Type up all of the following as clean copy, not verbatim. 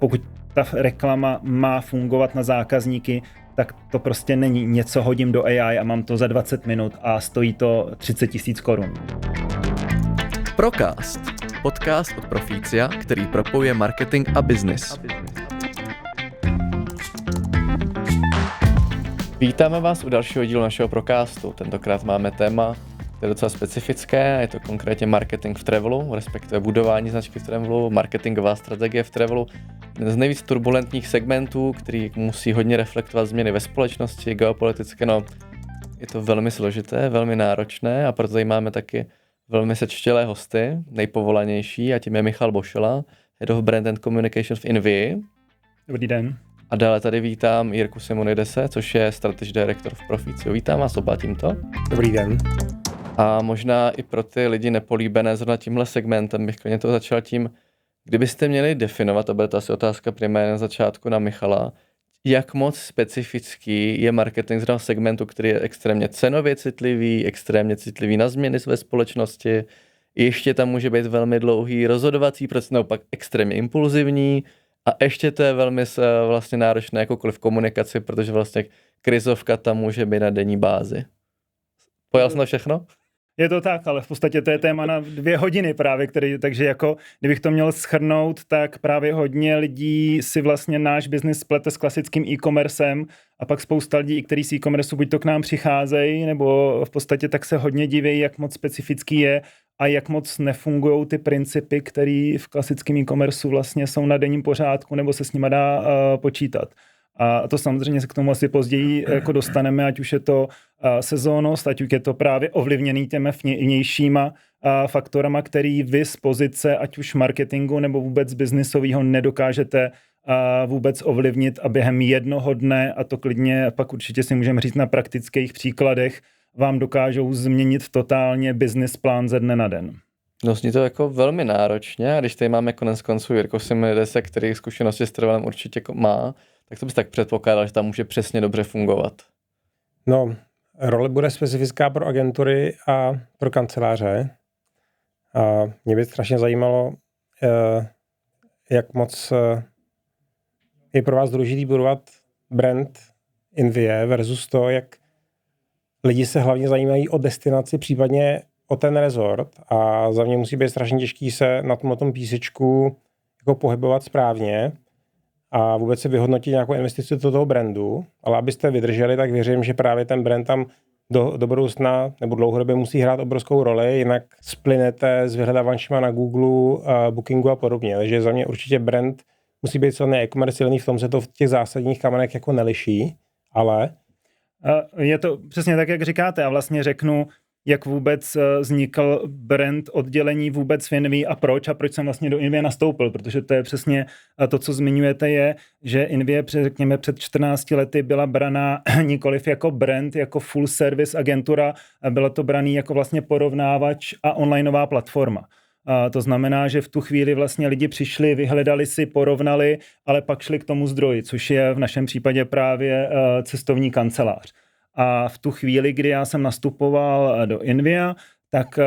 pokud ta reklama má fungovat na zákazníky, tak to prostě není něco hodím do AI a mám to za 20 minut a stojí to 30 000 korun. Procast. Podcast od Proficia, který propojuje marketing a business. Vítáme vás u dalšího dílu našeho Procastu. Tentokrát máme téma, které je docela specifické, je to konkrétně marketing v travelu, respektive budování značky v travelu, marketingová strategie v travelu. Jeden z nejvíc turbulentních segmentů, který musí hodně reflektovat změny ve společnosti, geopolitické, je to velmi složité, velmi náročné a proto tady máme taky velmi sečtělé hosty, nejpovolanější, a tím je Michal Bošela, Head of Brand and Communication v INVII. Dobrý den. A dále tady vítám Jirku Simonidese, což je Strategy Director v Proficio. Vítám vás oba tímto. Dobrý den. A možná i pro ty lidi nepolíbené zrovna tímhle segmentem bych klidně to začal tím, kdybyste měli definovat, a bude to asi otázka primárně na začátku na Michala, jak moc specifický je marketing zrovna segmentu, který je extrémně cenově citlivý, extrémně citlivý na změny ve společnosti, ještě tam může být velmi dlouhý rozhodovací proces, naopak extrémně impulzivní a ještě to je velmi vlastně náročné jakoukoliv komunikaci, protože vlastně krizovka tam může být na denní bázi. Pojal jsem to všechno? Je to tak, ale v podstatě to je téma na 2 hodiny právě, takže jako, kdybych to měl shrnout, tak právě hodně lidí si vlastně náš biznis splete s klasickým e-commercem a pak spousta lidí, kteří z e-commerce buď to k nám přicházejí, nebo v podstatě tak se hodně diví, jak moc specifický je a jak moc nefungují ty principy, které v klasickém e-commerce vlastně jsou na denním pořádku, nebo se s nima dá počítat. A to samozřejmě se k tomu asi později jako dostaneme, ať už je to sezónnost, ať už je to právě ovlivněný těmi vnějšíma faktorama, který vy z pozice, ať už marketingu nebo vůbec biznisového nedokážete vůbec ovlivnit a během jednoho dne, a to klidně pak určitě si můžeme říct na praktických příkladech, vám dokážou změnit totálně business plán ze dne na den. No, zní to jako velmi náročně, a když tady máme konec konců Jirko Simonidese, který zkušenosti s travelem určitě má, tak to bys tak předpokládal, že tam může přesně dobře fungovat. No, role bude specifická pro agentury a pro kanceláře. A mě by strašně zajímalo, jak moc je pro vás důležitý budovat brand INVII versus to, jak lidi se hlavně zajímají o destinaci, případně o ten resort. A za mě musí být strašně těžký se na tom písečku jako pohybovat správně a vůbec si vyhodnotit nějakou investici do toho brandu, ale abyste vydrželi, tak věřím, že právě ten brand tam do budoucna nebo dlouhodobě musí hrát obrovskou roli, jinak splynete s vyhledávačima na Google, Bookingu a podobně. Takže za mě určitě brand musí být silný e-commerce, silný, v tom se to v těch zásadních kamenech jako neliší, ale... Je to přesně tak, jak říkáte, a vlastně řeknu, jak vůbec vznikl brand oddělení vůbec v INVII a proč jsem vlastně do INVII nastoupil, protože to je přesně to, co zmiňujete, je, že INVII, řekněme, před 14 lety byla braná nikoliv jako brand, jako full service agentura, byla to braný jako vlastně porovnávač a onlineová platforma. To znamená, že v tu chvíli vlastně lidi přišli, vyhledali si, porovnali, ale pak šli k tomu zdroji, což je v našem případě právě cestovní kancelář. A v tu chvíli, kdy já jsem nastupoval do INVII, tak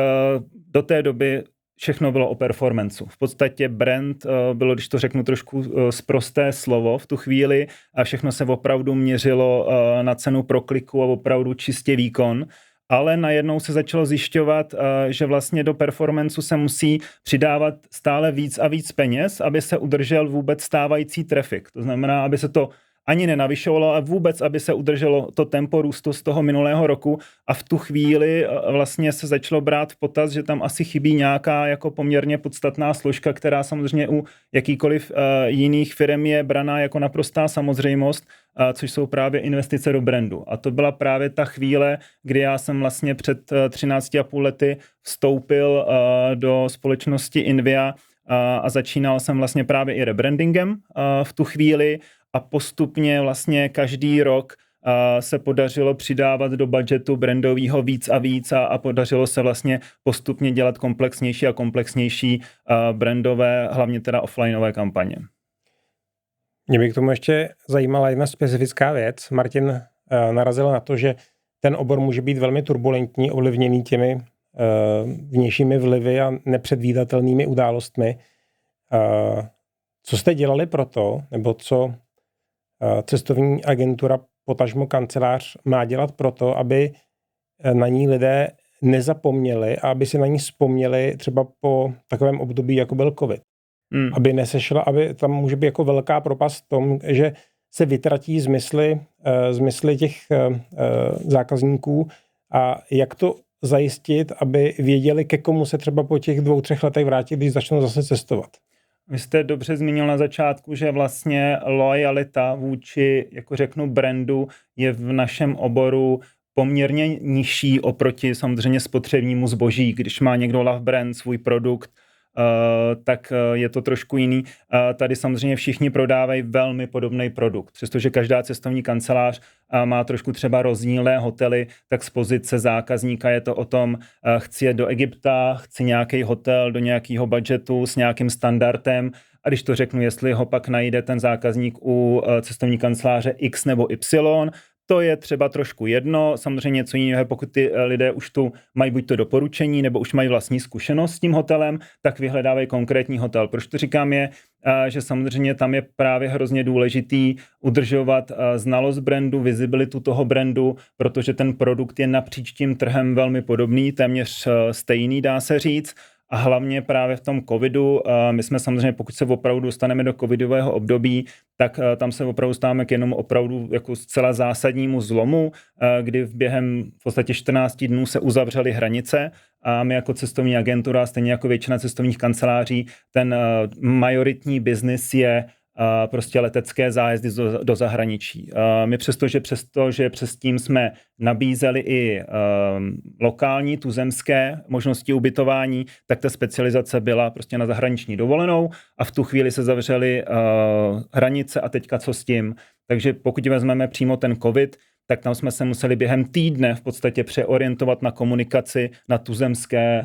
do té doby všechno bylo o performanceu. V podstatě brand bylo, když to řeknu trošku sprosté slovo v tu chvíli, a všechno se opravdu měřilo na cenu pro kliku a opravdu čistě výkon. Ale najednou se začalo zjišťovat, že vlastně do performanceu se musí přidávat stále víc a víc peněz, aby se udržel vůbec stávající traffic. To znamená, aby se to ani nenavyšovalo, ale vůbec, aby se udrželo to tempo růstu z toho minulého roku, a v tu chvíli vlastně se začalo brát v potaz, že tam asi chybí nějaká jako poměrně podstatná složka, která samozřejmě u jakýkoliv jiných firm je braná jako naprostá samozřejmost, což jsou právě investice do brandu. A to byla právě ta chvíle, kdy já jsem vlastně před 13,5 lety vstoupil do společnosti INVII a začínal jsem vlastně právě i rebrandingem v tu chvíli. A postupně vlastně každý rok se podařilo přidávat do budgetu brandového víc a víc a podařilo se vlastně postupně dělat komplexnější a komplexnější brandové, hlavně teda offlineové kampaně. Mě by k tomu ještě zajímala jedna specifická věc. Martin narazil na to, že ten obor může být velmi turbulentní, ovlivněný těmi vnějšími vlivy a nepředvídatelnými událostmi. Co jste dělali proto, nebo co cestovní agentura potažmo kancelář má dělat proto, aby na ní lidé nezapomněli a aby si na ní vzpomněli třeba po takovém období, jako byl covid. Aby nesešla, aby tam může být jako velká propast v tom, že se vytratí zmysly těch zákazníků a jak to zajistit, aby věděli, ke komu se třeba po těch 2-3 letech vrátit, když začnou zase cestovat. Vy jste dobře zmínil na začátku, že vlastně loajalita vůči, jako řeknu, brandu je v našem oboru poměrně nižší oproti samozřejmě spotřebnímu zboží. Když má někdo love brand, svůj produkt, tak je to trošku jiný. Tady samozřejmě všichni prodávají velmi podobný produkt. Přestože každá cestovní kancelář má trošku třeba rozdílné hotely, tak z pozice zákazníka je to o tom, chci jet do Egypta, chci nějaký hotel do nějakého budgetu s nějakým standardem. A když to řeknu, jestli ho pak najde ten zákazník u cestovní kanceláře X nebo Y, to je třeba trošku jedno, samozřejmě něco jiného, pokud ty lidé už tu mají buď to doporučení, nebo už mají vlastní zkušenost s tím hotelem, tak vyhledávají konkrétní hotel. Proč to říkám je, že samozřejmě tam je právě hrozně důležitý udržovat znalost brandu, vizibilitu toho brandu, protože ten produkt je napříč tím trhem velmi podobný, téměř stejný, dá se říct. A hlavně právě v tom covidu, my jsme samozřejmě, pokud se opravdu dostaneme do covidového období, tak tam se opravdu stáváme k jenom opravdu jako zcela zásadnímu zlomu, kdy během v podstatě 14 dnů se uzavřely hranice a my jako cestovní agentura, stejně jako většina cestovních kanceláří, ten majoritní biznis je prostě letecké zájezdy do zahraničí. My přestože přes tím jsme nabízeli i lokální, tuzemské možnosti ubytování, tak ta specializace byla prostě na zahraniční dovolenou a v tu chvíli se zavřely hranice a teďka co s tím. Takže pokud vezmeme přímo ten covid, tak tam jsme se museli během týdne v podstatě přeorientovat na komunikaci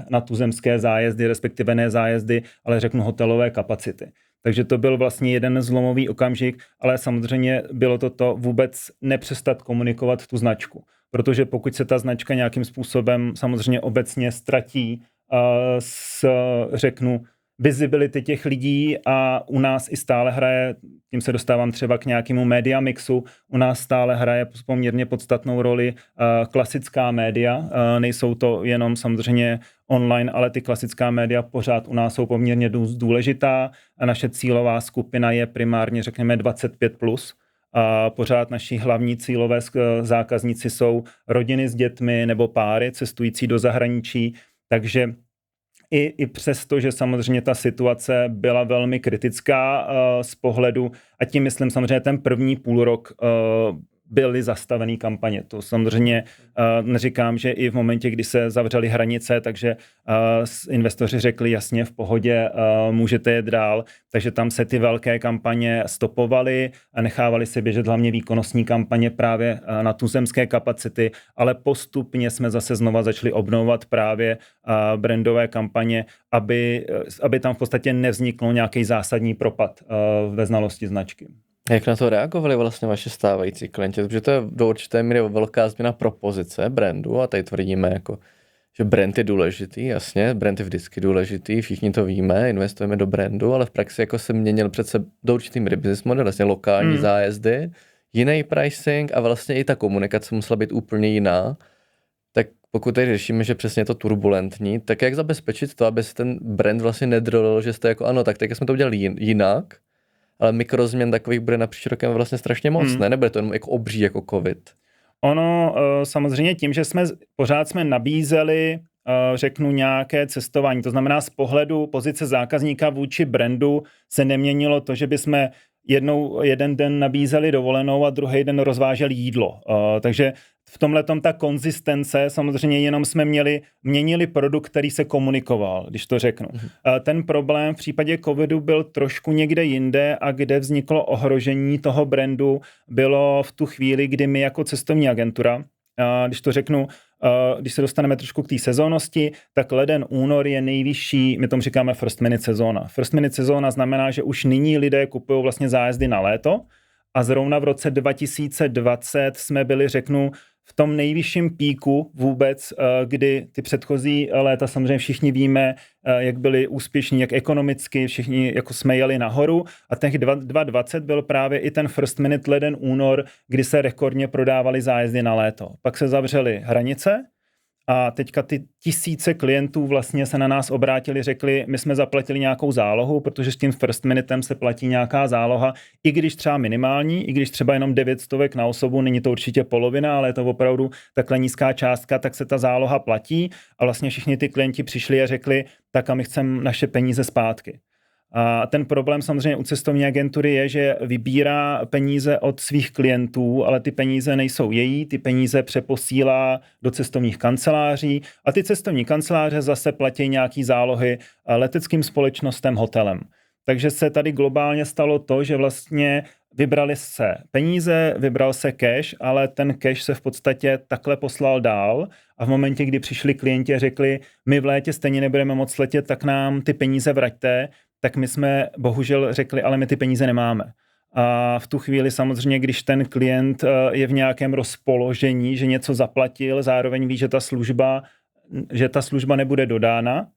na tuzemské zájezdy, respektive ne zájezdy, ale řeknu hotelové kapacity. Takže to byl vlastně jeden zlomový okamžik, ale samozřejmě bylo to vůbec nepřestat komunikovat tu značku. Protože pokud se ta značka nějakým způsobem samozřejmě obecně ztratí řeknu, visibility těch lidí a u nás i stále hraje, tím se dostávám třeba k nějakému media mixu, u nás stále hraje poměrně podstatnou roli klasická média, nejsou to jenom samozřejmě online, ale ty klasická média pořád u nás jsou poměrně důležitá a naše cílová skupina je primárně řekněme 25+. A pořád naši hlavní cílové zákazníci jsou rodiny s dětmi nebo páry cestující do zahraničí, takže i přesto, že samozřejmě ta situace byla velmi kritická z pohledu, a tím myslím samozřejmě ten první půlrok byly zastavený kampaně. To samozřejmě neříkám, že i v momentě, kdy se zavřely hranice, takže investoři řekli jasně v pohodě, můžete jet dál, takže tam se ty velké kampaně stopovaly a nechávaly se běžet hlavně výkonnostní kampaně právě na tuzemské kapacity, ale postupně jsme zase znova začali obnovovat právě brandové kampaně, aby tam v podstatě nevznikl nějaký zásadní propad ve znalosti značky. Jak na to reagovali vlastně vaši stávající klienti? Protože to je do určité míry velká změna propozice brandu a tady tvrdíme, jako, že brand je důležitý, jasně, brand je vždycky důležitý, všichni to víme, investujeme do brandu, ale v praxi jako se měnil přece do určitý míry business model, vlastně lokální zájezdy, jiný pricing a vlastně i ta komunikace musela být úplně jiná. Tak pokud tady řešíme, že přesně je to turbulentní, tak jak zabezpečit to, aby se ten brand vlastně nedrolil, že jste jako ano, tak jsme to udělali jinak, ale mikrozměn takových bude napříč rokem vlastně strašně moc, ne? Nebude to jenom jako obří jako covid. Ono samozřejmě tím, že pořád jsme nabízeli, řeknu, nějaké cestování, to znamená z pohledu pozice zákazníka vůči brandu se neměnilo to, že bychom jeden den nabízeli dovolenou a druhý den rozváželi jídlo. Takže v tomhletom ta konzistence, samozřejmě jenom jsme měnili produkt, který se komunikoval, když to řeknu. Ten problém v případě covidu byl trošku někde jinde a kde vzniklo ohrožení toho brandu, bylo v tu chvíli, kdy my jako cestovní agentura, když to řeknu, když se dostaneme trošku k té sezónnosti, tak leden, únor je nejvyšší, my tomu říkáme first minute sezóna. First minute sezóna znamená, že už nyní lidé kupují vlastně zájezdy na léto a zrovna v roce 2020 jsme byli, řeknu, v tom nejvyšším píku vůbec, kdy ty předchozí léta samozřejmě všichni víme, jak byli úspěšní, jak ekonomicky, všichni jako jsme jeli nahoru a těch 2020 byl právě i ten first minute leden únor, kdy se rekordně prodávaly zájezdy na léto. Pak se zavřely hranice a teďka ty tisíce klientů vlastně se na nás obrátili, řekli, my jsme zaplatili nějakou zálohu, protože s tím first minutem se platí nějaká záloha, i když třeba minimální, i když třeba jenom 900 na osobu, není to určitě polovina, ale je to opravdu takhle nízká částka, tak se ta záloha platí a vlastně všichni ty klienti přišli a řekli, tak a my chceme naše peníze zpátky. A ten problém samozřejmě u cestovní agentury je, že vybírá peníze od svých klientů, ale ty peníze nejsou její, ty peníze přeposílá do cestovních kanceláří a ty cestovní kanceláře zase platí nějaký zálohy leteckým společnostem, hotelem. Takže se tady globálně stalo to, že vlastně vybrali se peníze, vybral se cash, ale ten cash se v podstatě takhle poslal dál a v momentě, kdy přišli klienti a řekli, my v létě stejně nebudeme moc letět, tak nám ty peníze vraťte, tak my jsme bohužel řekli, ale my ty peníze nemáme. A v tu chvíli samozřejmě, když ten klient je v nějakém rozpoložení, že něco zaplatil, zároveň ví, že ta služba nebude dodána,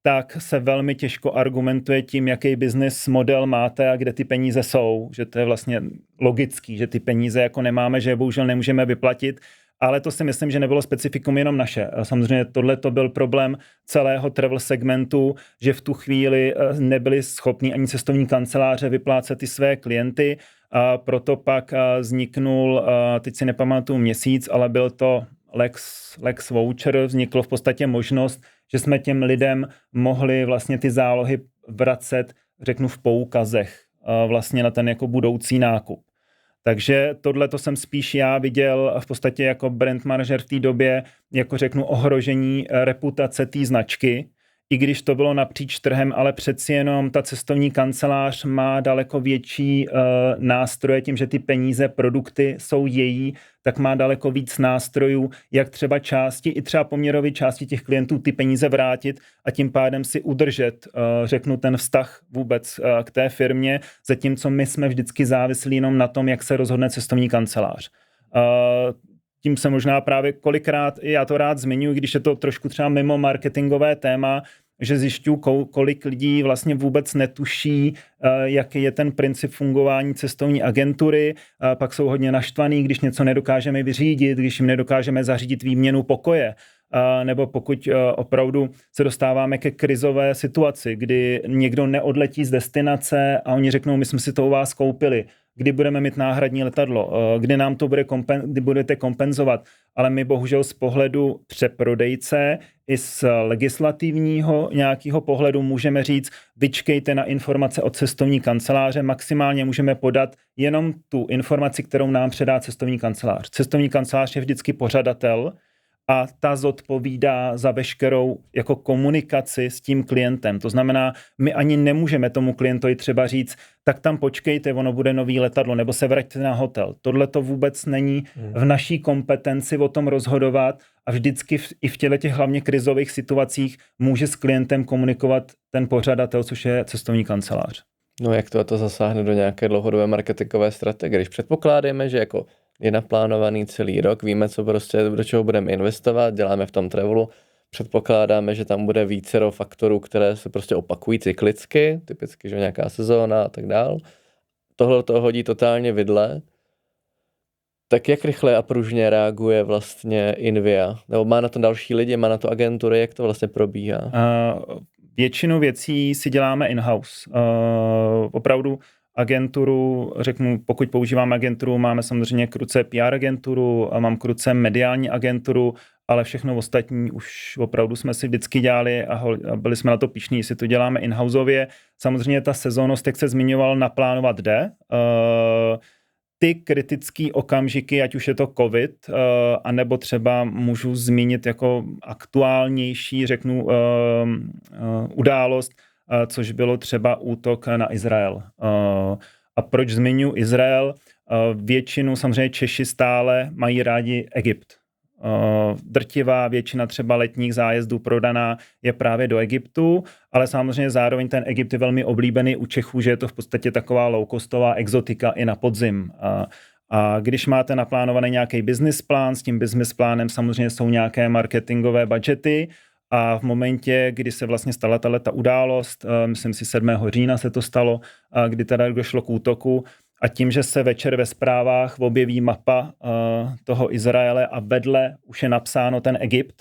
tak se velmi těžko argumentuje tím, jaký business model máte a kde ty peníze jsou. Že to je vlastně logický, že ty peníze jako nemáme, že je bohužel nemůžeme vyplatit, ale to si myslím, že nebylo specifikum jenom naše. Samozřejmě tohle to byl problém celého travel segmentu, že v tu chvíli nebyli schopni ani cestovní kanceláře vyplácet ty své klienty a proto pak vzniknul, teď si nepamatuju měsíc, ale byl to Lex Voucher, vzniklo v podstatě možnost, že jsme těm lidem mohli vlastně ty zálohy vracet, řeknu v poukazech, vlastně na ten jako budoucí nákup. Takže tohle to jsem spíš já viděl v podstatě jako brand manager v té době, jako řeknu ohrožení reputace té značky, i když to bylo napříč trhem, ale přeci jenom ta cestovní kancelář má daleko větší nástroje, tím, že ty peníze, produkty jsou její, tak má daleko víc nástrojů, jak třeba části, i třeba poměrově části těch klientů ty peníze vrátit a tím pádem si udržet, řeknu, ten vztah vůbec k té firmě, zatímco my jsme vždycky závislí jenom na tom, jak se rozhodne cestovní kancelář. Tím se možná právě kolikrát, já to rád zmiňuji, když je to trošku třeba mimo marketingové téma, že zjišťuju, kolik lidí vlastně vůbec netuší, jaký je ten princip fungování cestovní agentury, pak jsou hodně naštvaný, když něco nedokážeme vyřídit, když jim nedokážeme zařídit výměnu pokoje, nebo pokud opravdu se dostáváme ke krizové situaci, kdy někdo neodletí z destinace a oni řeknou, my jsme si to u vás koupili, kdy budeme mít náhradní letadlo, kdy nám to kdy budete kompenzovat, ale my bohužel z pohledu přeprodejce i z legislativního nějakého pohledu můžeme říct, vyčkejte na informace od cestovní kanceláře, maximálně můžeme podat jenom tu informaci, kterou nám předá cestovní kancelář. Cestovní kancelář je vždycky pořadatel a ta zodpovídá za veškerou jako komunikaci s tím klientem. To znamená, my ani nemůžeme tomu klientovi třeba říct, tak tam počkejte, ono bude nový letadlo, nebo se vraťte na hotel. Tohle to vůbec není v naší kompetenci o tom rozhodovat a vždycky i v těch hlavně krizových situacích může s klientem komunikovat ten pořadatel, což je cestovní kancelář. No jak to zasáhne do nějaké dlouhodobé marketingové strategie? Když předpokládáme, že jako je naplánovaný celý rok, víme, co prostě, do čeho budeme investovat, děláme v tom travelu, předpokládáme, že tam bude vícero faktorů, které se prostě opakují cyklicky, typicky, že nějaká sezóna a tak dál. Tohle to hodí totálně vidle. Tak jak rychle a pružně reaguje vlastně Invia? Nebo má na to další lidi, má na to agentury, jak to vlastně probíhá? Většinu věcí si děláme in-house. Opravdu agenturu, řeknu, pokud používám agenturu, máme samozřejmě kruce PR agenturu, mám kruce mediální agenturu, ale všechno ostatní už opravdu jsme si vždycky dělali a byli jsme na to pyšní, jestli to děláme in-houseově. Samozřejmě ta sezónnost, jak se zmiňoval, naplánovat jde. Ty kritické okamžiky, ať už je to covid, anebo třeba můžu zmínit jako aktuálnější, řeknu, událost, což bylo třeba útok na Izrael. A proč zmiňuji Izrael? Většinu samozřejmě Češi stále mají rádi Egypt. Drtivá většina třeba letních zájezdů prodaná je právě do Egyptu, ale samozřejmě zároveň ten Egypt je velmi oblíbený u Čechů, že je to v podstatě taková low-costová exotika i na podzim. A když máte naplánovaný nějaký business plán, s tím business plánem samozřejmě jsou nějaké marketingové budgety a v momentě, kdy se vlastně stala ta událost, myslím si 7. října se to stalo, kdy teda došlo k útoku a tím, že se večer ve zprávách objeví mapa toho Izraele a vedle už je napsáno ten Egypt,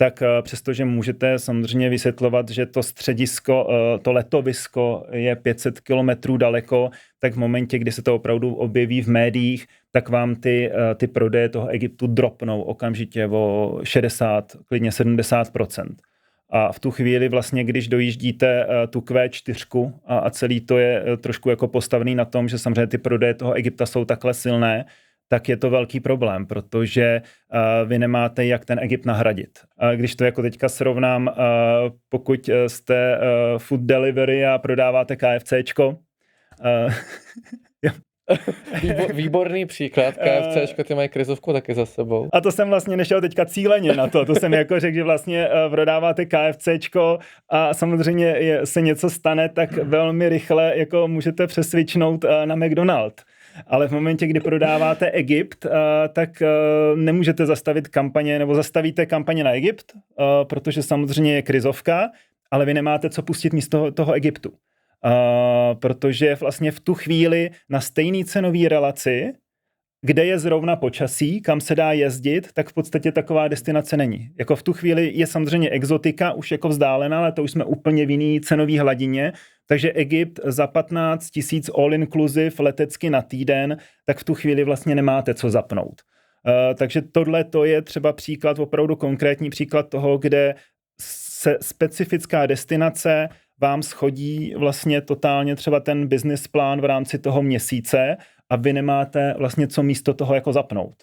tak přestože můžete samozřejmě vysvětlovat, že to středisko, to letovisko je 500 kilometrů daleko, tak v momentě, kdy se to opravdu objeví v médiích, tak vám ty prodeje toho Egyptu dropnou okamžitě o 60, klidně 70%. A v tu chvíli vlastně, když dojíždíte tu Q4 a celý to je trošku jako postavený na tom, že samozřejmě ty prodeje toho Egypta jsou takhle silné, tak je to velký problém, protože vy nemáte jak ten Egypt nahradit. Když to jako teďka srovnám, pokud jste food delivery a prodáváte KFCčko, Výborný příklad, KFCčko, ty mají krizovku taky za sebou. A to jsem vlastně nešel teďka cíleně na to jsem jako řekl, že vlastně prodáváte KFCčko a samozřejmě se něco stane, tak velmi rychle jako můžete přesvičnout na McDonald's. Ale v momentě, kdy prodáváte Egypt, tak nemůžete zastavit kampaně, nebo zastavíte kampaně na Egypt, protože samozřejmě je krizovka, ale vy nemáte co pustit místo toho Egyptu. Protože vlastně v tu chvíli na stejný cenový relaci, kde je zrovna počasí, kam se dá jezdit, tak v podstatě taková destinace není. Jako v tu chvíli je samozřejmě exotika už jako vzdálená, ale to už jsme úplně v jiný cenový hladině, takže Egypt za 15 000 all inclusive letecky na týden, tak v tu chvíli vlastně nemáte co zapnout. Takže tohle to je třeba příklad, opravdu konkrétní příklad toho, kde se specifická destinace vám schodí vlastně totálně třeba ten business plán v rámci toho měsíce a vy nemáte vlastně co místo toho jako zapnout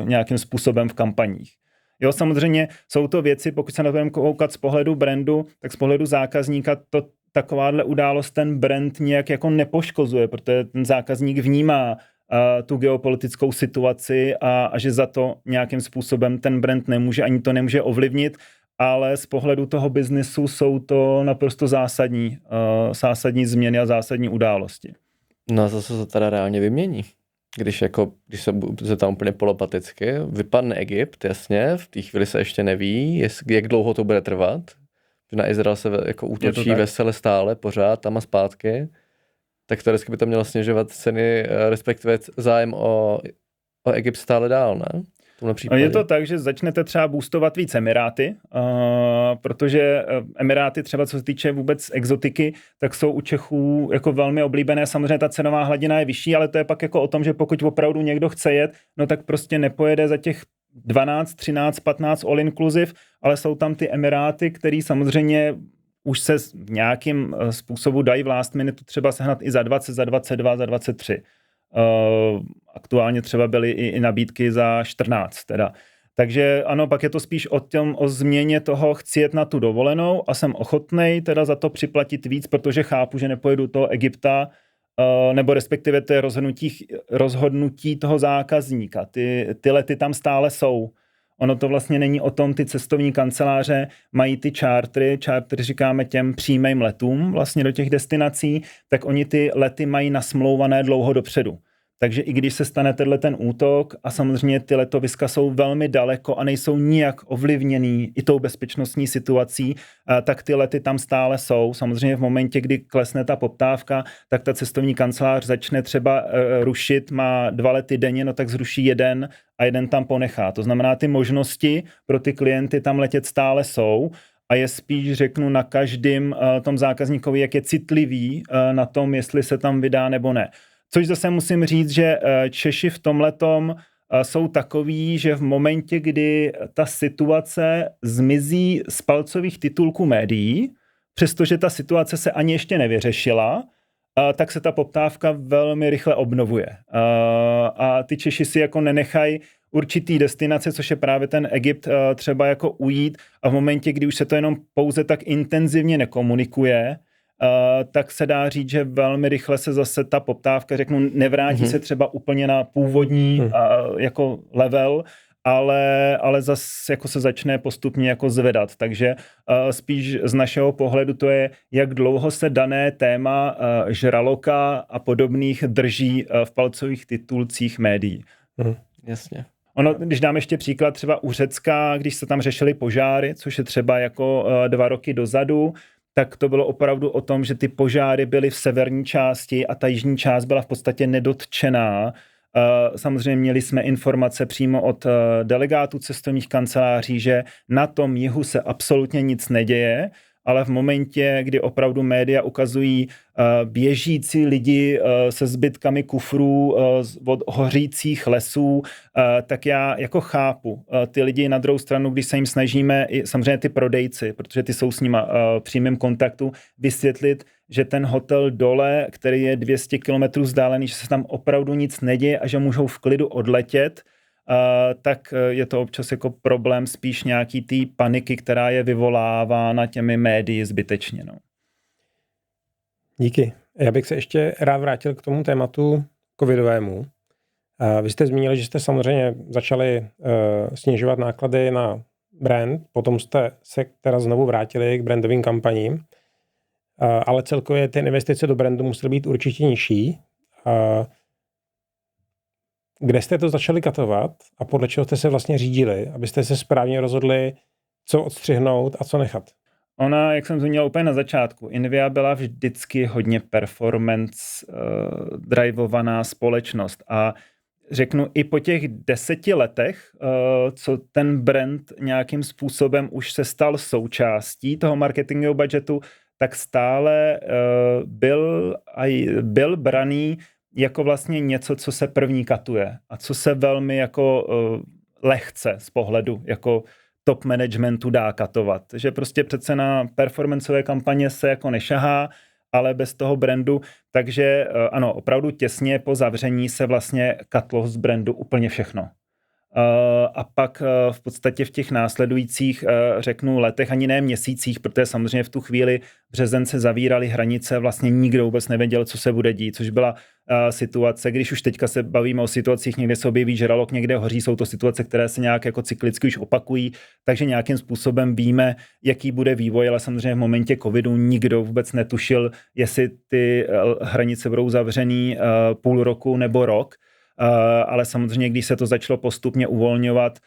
nějakým způsobem v kampaních. Jo, samozřejmě jsou to věci, pokud se na to budeme koukat z pohledu brandu, tak z pohledu zákazníka to takováhle událost ten brand nějak jako nepoškozuje, protože ten zákazník vnímá tu geopolitickou situaci a že za to nějakým způsobem ten brand nemůže, ani to nemůže ovlivnit, ale z pohledu toho biznesu jsou to naprosto zásadní změny a zásadní události. No a zase to teda reálně vymění. Když se tam úplně polopaticky, vypadne Egypt, jasně, v té chvíli se ještě neví, jak dlouho to bude trvat. Na Izrael se jako útočí vesele stále, pořád, tam a zpátky. Tak teoreticky by to mělo snižovat ceny, respektive zájem o Egypt stále dál, ne? Je to tak, že začnete třeba boostovat víc Emiráty, protože Emiráty třeba co se týče vůbec exotiky, tak jsou u Čechů jako velmi oblíbené. Samozřejmě ta cenová hladina je vyšší, ale to je pak jako o tom, že pokud opravdu někdo chce jet, no tak prostě nepojede za těch 12, 13, 15 all inclusive, ale jsou tam ty Emiráty, který samozřejmě už se v nějakým způsobu dají v last minute třeba sehnat i za 20, za 22, za 23. Aktuálně třeba byly i nabídky za 14 teda. Takže ano, pak je to spíš o změně toho, chci jet na tu dovolenou a jsem ochotnej teda za to připlatit víc, protože chápu, že nepojedu toho Egypta, nebo respektive to je rozhodnutí toho zákazníka. Ty lety tam stále jsou. Ono to vlastně není o tom, ty cestovní kanceláře mají ty čártry říkáme těm přímým letům vlastně do těch destinací, tak oni ty lety mají nasmlouvané dlouho dopředu. Takže i když se stane ten útok a samozřejmě ty letoviska jsou velmi daleko a nejsou nijak ovlivněný i tou bezpečnostní situací, tak ty lety tam stále jsou. Samozřejmě v momentě, kdy klesne ta poptávka, tak ta cestovní kancelář začne třeba rušit, má 2 lety denně, no tak zruší jeden a jeden tam ponechá. To znamená, ty možnosti pro ty klienty tam letět stále jsou. A je spíš, řeknu, na každém tom zákazníkovi, jak je citlivý na tom, jestli se tam vydá nebo ne. Což zase musím říct, že Češi v tomhletom jsou takový, že v momentě, kdy ta situace zmizí z palcových titulků médií, přestože ta situace se ani ještě nevyřešila, tak se ta poptávka velmi rychle obnovuje. A ty Češi si jako nenechají určitý destinace, což je právě ten Egypt, třeba jako ujít a v momentě, kdy už se to jenom pouze tak intenzivně nekomunikuje, tak se dá říct, že velmi rychle se zase ta poptávka, řeknu, nevrátí se třeba úplně na původní jako level, ale zase jako se začne postupně jako zvedat. Takže spíš z našeho pohledu to je, jak dlouho se dané téma žraloka a podobných drží v palcových titulcích médií. Jasně. Ono, když dám ještě příklad třeba u Řecka, když se tam řešily požáry, což je třeba jako 2 roky dozadu, tak to bylo opravdu o tom, že ty požáry byly v severní části a ta jižní část byla v podstatě nedotčená. Samozřejmě měli jsme informace přímo od delegátů cestovních kanceláří, že na tom jihu se absolutně nic neděje, ale v momentě, kdy opravdu média ukazují běžící lidi se zbytkami kufrů od hořících lesů, tak já jako chápu ty lidi na druhou stranu, když se jim snažíme, i samozřejmě ty prodejci, protože ty jsou s nima v přímém kontaktu, vysvětlit, že ten hotel dole, který je 200 km vzdálený, že se tam opravdu nic neděje a že můžou v klidu odletět, tak je to občas jako problém spíš nějaký té paniky, která je vyvolávána těmi médii zbytečně. No. Díky. Já bych se ještě rád vrátil k tomu tématu covidovému. Vy jste zmínili, že jste samozřejmě začali snižovat náklady na brand, potom jste se teda znovu vrátili k brandovým kampaním, ale celkově ty investice do brandu musely být určitě nižší. Kde jste to začali katovat a podle čeho jste se vlastně řídili, abyste se správně rozhodli, co odstřihnout a co nechat? Ona, jak jsem zmínil úplně na začátku, Invia byla vždycky hodně performance drivovaná společnost a řeknu i po těch 10 letech, co ten brand nějakým způsobem už se stal součástí toho marketingového budgetu, tak stále byl braný jako vlastně něco, co se první katuje a co se velmi jako lehce z pohledu jako top managementu dá katovat. Že prostě přece na performanceové kampaně se jako nešahá, ale bez toho brandu. Takže ano, opravdu těsně po zavření se vlastně katlo z brandu úplně všechno. A pak v podstatě v těch následujících, řeknu, letech, ani ne měsících, protože samozřejmě v tu chvíli březen se zavíraly hranice, vlastně nikdo vůbec nevěděl, co se bude dít, což byla situace, když už teďka se bavíme o situacích, někde se objeví žralok, někde hoří, jsou to situace, které se nějak jako cyklicky už opakují, takže nějakým způsobem víme, jaký bude vývoj, ale samozřejmě v momentě covidu nikdo vůbec netušil, jestli ty hranice budou zavřený půl roku nebo rok. Ale samozřejmě, když se to začalo postupně uvolňovat,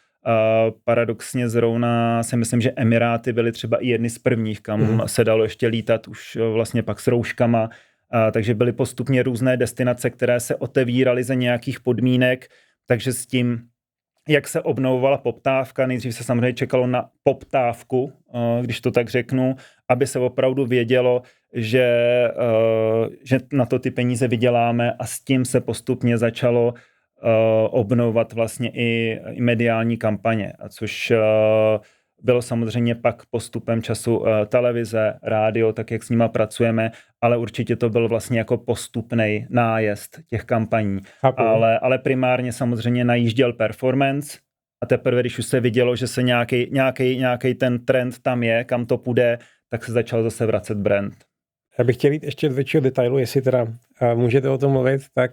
paradoxně zrovna si myslím, že Emiráty byly třeba i jedny z prvních, kam se dalo ještě lítat už vlastně pak s rouškama, takže byly postupně různé destinace, které se otevíraly za nějakých podmínek, takže s tím, jak se obnovovala poptávka, nejdřív se samozřejmě čekalo na poptávku, když to tak řeknu, aby se opravdu vědělo, že na to ty peníze vyděláme a s tím se postupně začalo obnovovat vlastně i mediální kampaně, a což bylo samozřejmě pak postupem času televize, rádio, tak jak s nima pracujeme, ale určitě to byl vlastně jako postupnej nájezd těch kampaní. Ale primárně samozřejmě najížděl performance a teprve, když už se vidělo, že se nějaký ten trend tam je, kam to půjde, tak se začal zase vracet brand. Já bych chtěl jít ještě do většího detailu, jestli teda můžete o tom mluvit, tak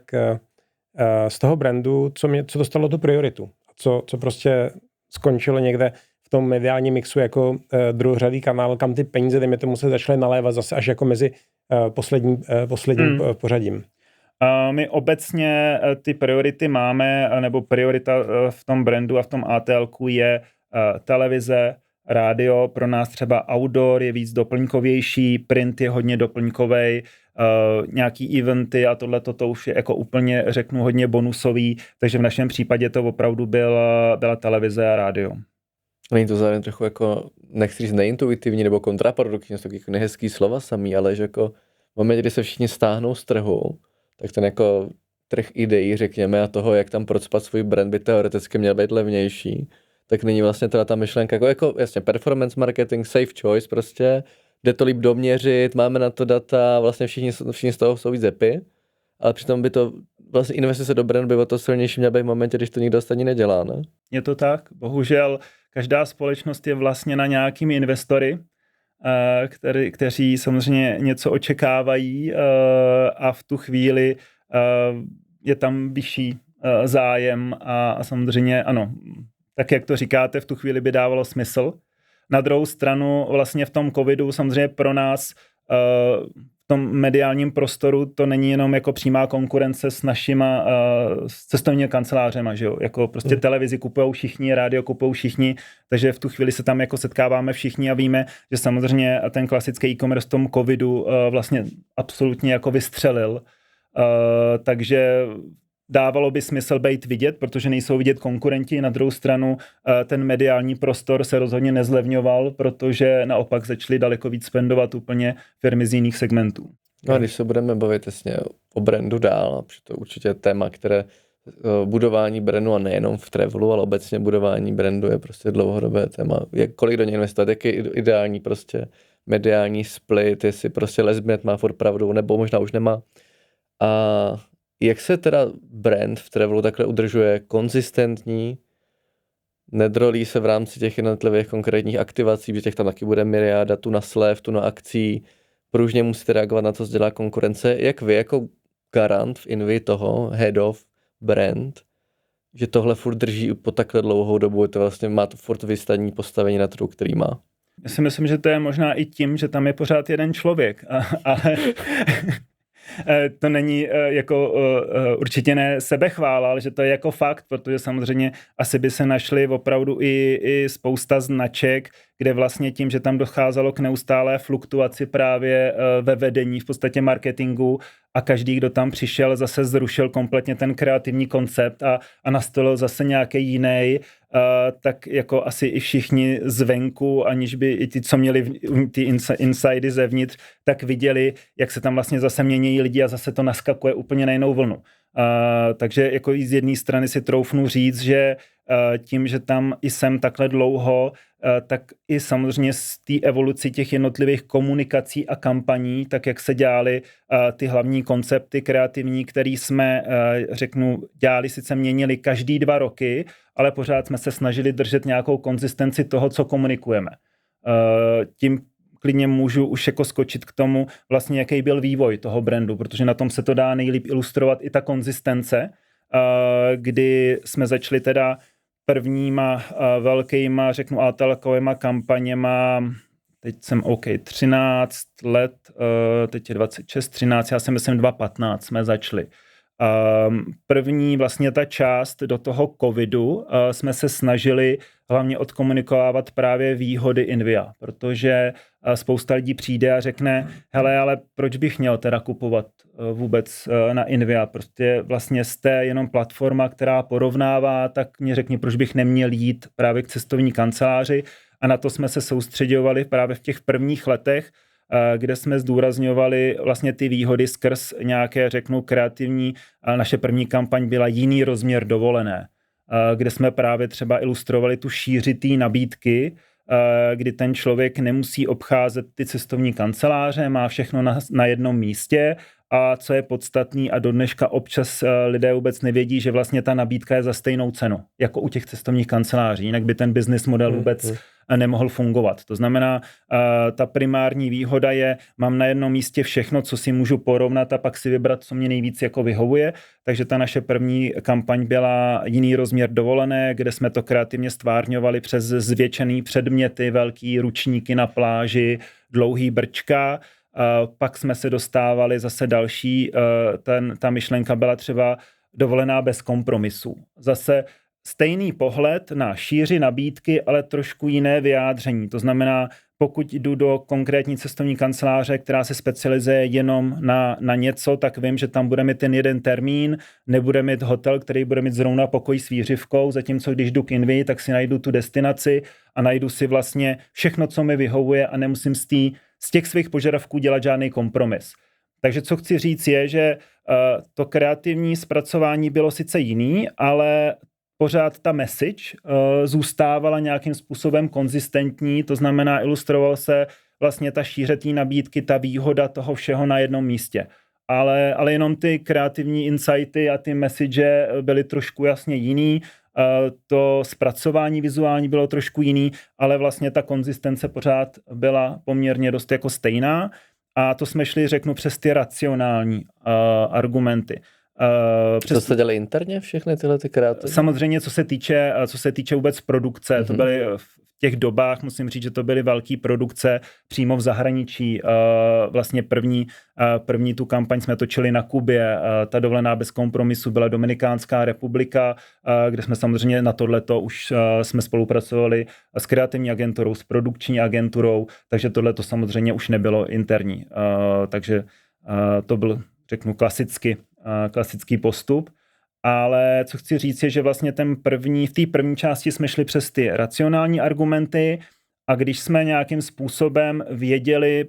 z toho brandu, co dostalo tu prioritu? Co prostě skončilo někde v tom mediálním mixu jako druhořadý kanál, kam ty peníze, dejme tomu, se začaly nalévat zase až jako mezi posledním pořadím? My obecně ty priority máme, nebo priorita v tom brandu a v tom ATLku je televize, rádio, pro nás třeba outdoor je víc doplňkovější, print je hodně doplňkovej, nějaký eventy a tohleto to už je jako úplně, řeknu, hodně bonusový, takže v našem případě to opravdu byla televize a rádio. Není to zároveň trochu jako, nechci říct neintuitivní nebo kontraproduktivní, jsou takový nehezký slova samý, ale že jako v momentě, kdy se všichni stáhnou z trhu, tak ten jako trh ideí, řekněme, a toho, jak tam procpat svůj brand, by teoreticky měl být levnější, tak není vlastně teda ta myšlenka jako jasně performance marketing, safe choice prostě, jde to líp doměřit, máme na to data, vlastně všichni z toho jsou víc happy, ale přitom by to vlastně investice do brandu by o to silnější měla být v momentě, když to nikdo ostatní nedělá, ne? Je to tak, bohužel každá společnost je vlastně na nějakými investory, kteří samozřejmě něco očekávají a v tu chvíli je tam vyšší zájem a samozřejmě ano, tak jak to říkáte, v tu chvíli by dávalo smysl. Na druhou stranu vlastně v tom covidu samozřejmě pro nás v tom mediálním prostoru to není jenom jako přímá konkurence s našima s cestovními kancelářema, že jo? Jako prostě televizi kupujou všichni, rádio kupujou všichni, takže v tu chvíli se tam jako setkáváme všichni a víme, že samozřejmě ten klasický e-commerce v tom covidu vlastně absolutně jako vystřelil. Takže dávalo by smysl být vidět, protože nejsou vidět konkurenti. Na druhou stranu ten mediální prostor se rozhodně nezlevňoval, protože naopak začaly daleko víc spendovat úplně firmy z jiných segmentů. No a když se budeme bavit jasně o brandu dál, protože to určitě je téma, které budování brandu a nejenom v travelu, ale obecně budování brandu je prostě dlouhodobé téma. Kolik do něj investovat, jaký je ideální prostě mediální split, jestli prostě Lesbinet má furt pravdu, nebo možná už nemá. A jak se teda brand v travelu takhle udržuje konzistentní, nedrolí se v rámci těch jednotlivých konkrétních aktivací, protože těch tam taky bude myriáda, tu na slev, tu na akcí, pružně musíte reagovat na to, co dělá konkurence. Jak vy jako garant v Invi toho, head of brand, že tohle furt drží po takhle dlouhou dobu, to vlastně má to furt vystavní postavení na trhu, který má? Já si myslím, že to je možná i tím, že tam je pořád jeden člověk, ale to není jako určitě ne sebechvála, ale že to je jako fakt, protože samozřejmě asi by se našly opravdu i spousta značek, kde vlastně tím, že tam docházelo k neustálé fluktuaci právě ve vedení, v podstatě marketingu a každý, kdo tam přišel, zase zrušil kompletně ten kreativní koncept a nastolil zase nějaký jiný, tak jako asi i všichni zvenku, aniž by i ti, co měli ty insidy zevnitř, tak viděli, jak se tam vlastně zase mění lidi a zase to naskakuje úplně na jinou vlnu. Takže jako z jedné strany si troufnu říct, že tím, že tam i jsem takhle dlouho, tak i samozřejmě z té evoluci těch jednotlivých komunikací a kampaní, tak jak se dělaly ty hlavní koncepty kreativní, které jsme, dělali, sice měnili každý 2 roky, ale pořád jsme se snažili držet nějakou konzistenci toho, co komunikujeme. Tím klidně můžu už jako skočit k tomu, vlastně jaký byl vývoj toho brandu, protože na tom se to dá nejlíp ilustrovat i ta konzistence, kdy jsme začali teda prvníma velkýma, ATLkovýma kampaněma, teď jsem 13 let, teď je 26, 13, já si myslím 2015 jsme začali. První vlastně ta část do toho covidu jsme se snažili hlavně odkomunikovávat právě výhody Invia, protože spousta lidí přijde a řekne, hele, ale proč bych měl teda kupovat vůbec na Invia, prostě vlastně jste jenom platforma, která porovnává, tak mě řekni, proč bych neměl jít právě k cestovní kanceláři a na to jsme se soustředovali právě v těch prvních letech, kde jsme zdůrazňovali vlastně ty výhody skrz nějaké, kreativní, naše první kampaň byla jiný rozměr dovolené, kde jsme právě třeba ilustrovali tu šíři té nabídky, kdy ten člověk nemusí obcházet ty cestovní kanceláře, má všechno na jednom místě a co je podstatný a do dneška občas lidé vůbec nevědí, že vlastně ta nabídka je za stejnou cenu, jako u těch cestovních kanceláří, jinak by ten business model vůbec nemohl fungovat. To znamená, ta primární výhoda je, mám na jednom místě všechno, co si můžu porovnat a pak si vybrat, co mě nejvíc jako vyhovuje. Takže ta naše první kampaň byla jiný rozměr dovolené, kde jsme to kreativně stvárňovali přes zvětšený předměty, velký ručníky na pláži, dlouhý brčka. Pak jsme se dostávali zase další, ta myšlenka byla třeba dovolená bez kompromisů. Zase stejný pohled na šíři nabídky, ale trošku jiné vyjádření. To znamená, pokud jdu do konkrétní cestovní kanceláře, která se specializuje jenom na něco, tak vím, že tam bude mít ten jeden termín, nebude mít hotel, který bude mít zrovna pokoj s výřivkou, zatímco když jdu k Invi, tak si najdu tu destinaci a najdu si vlastně všechno, co mi vyhovuje a nemusím z těch svých požadavků dělat žádný kompromis. Takže co chci říct je, že to kreativní zpracování bylo sice jiný, ale pořád ta message zůstávala nějakým způsobem konzistentní, to znamená ilustroval se vlastně ta šíře té nabídky, ta výhoda toho všeho na jednom místě. Ale jenom ty kreativní insighty a ty message byly trošku jasně jiný, to zpracování vizuální bylo trošku jiný, ale vlastně ta konzistence pořád byla poměrně dost jako stejná a to jsme šli, přes ty racionální argumenty. To jste dělali interně všechny tyhle ty kreativy? Samozřejmě, co se týče vůbec produkce, to byly v těch dobách, musím říct, že to byly velké produkce přímo v zahraničí. Vlastně první tu kampaň jsme točili na Kubě, ta dovolená bez kompromisu byla Dominikánská republika, kde jsme samozřejmě na tohleto už jsme spolupracovali s kreativní agenturou, s produkční agenturou, takže tohleto samozřejmě už nebylo interní. Takže to byl, řeknu, klasický postup. Ale co chci říct je, že vlastně v té první části jsme šli přes ty racionální argumenty a když jsme nějakým způsobem věděli,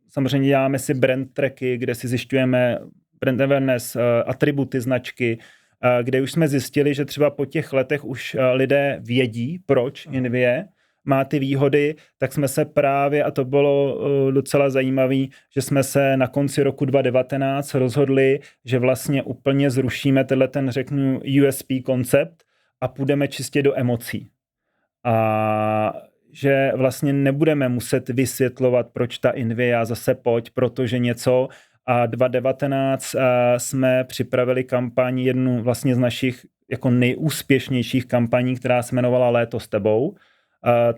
samozřejmě děláme si brand tracky, kde si zjišťujeme brand awareness, atributy značky, kde už jsme zjistili, že třeba po těch letech už lidé vědí, proč Invie má ty výhody, tak jsme se právě, a to bylo docela zajímavé, že jsme se na konci roku 2019 rozhodli, že vlastně úplně zrušíme ten, řeknu, USP koncept a půjdeme čistě do emocí. A že vlastně nebudeme muset vysvětlovat, proč ta Invia zase pojď, protože něco. A 2019 jsme připravili kampaň, jednu vlastně z našich jako nejúspěšnějších kampaní, která se jmenovala Léto s tebou.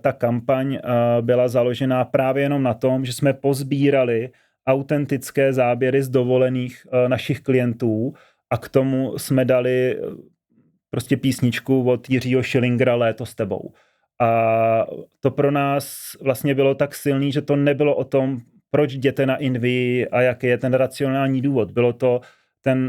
Ta kampaň byla založená právě jenom na tom, že jsme pozbírali autentické záběry z dovolených našich klientů a k tomu jsme dali prostě písničku od Jiřího Schillingera Léto s tebou. A to pro nás vlastně bylo tak silný, že to nebylo o tom, proč jděte na Invii a jaký je ten racionální důvod. Bylo to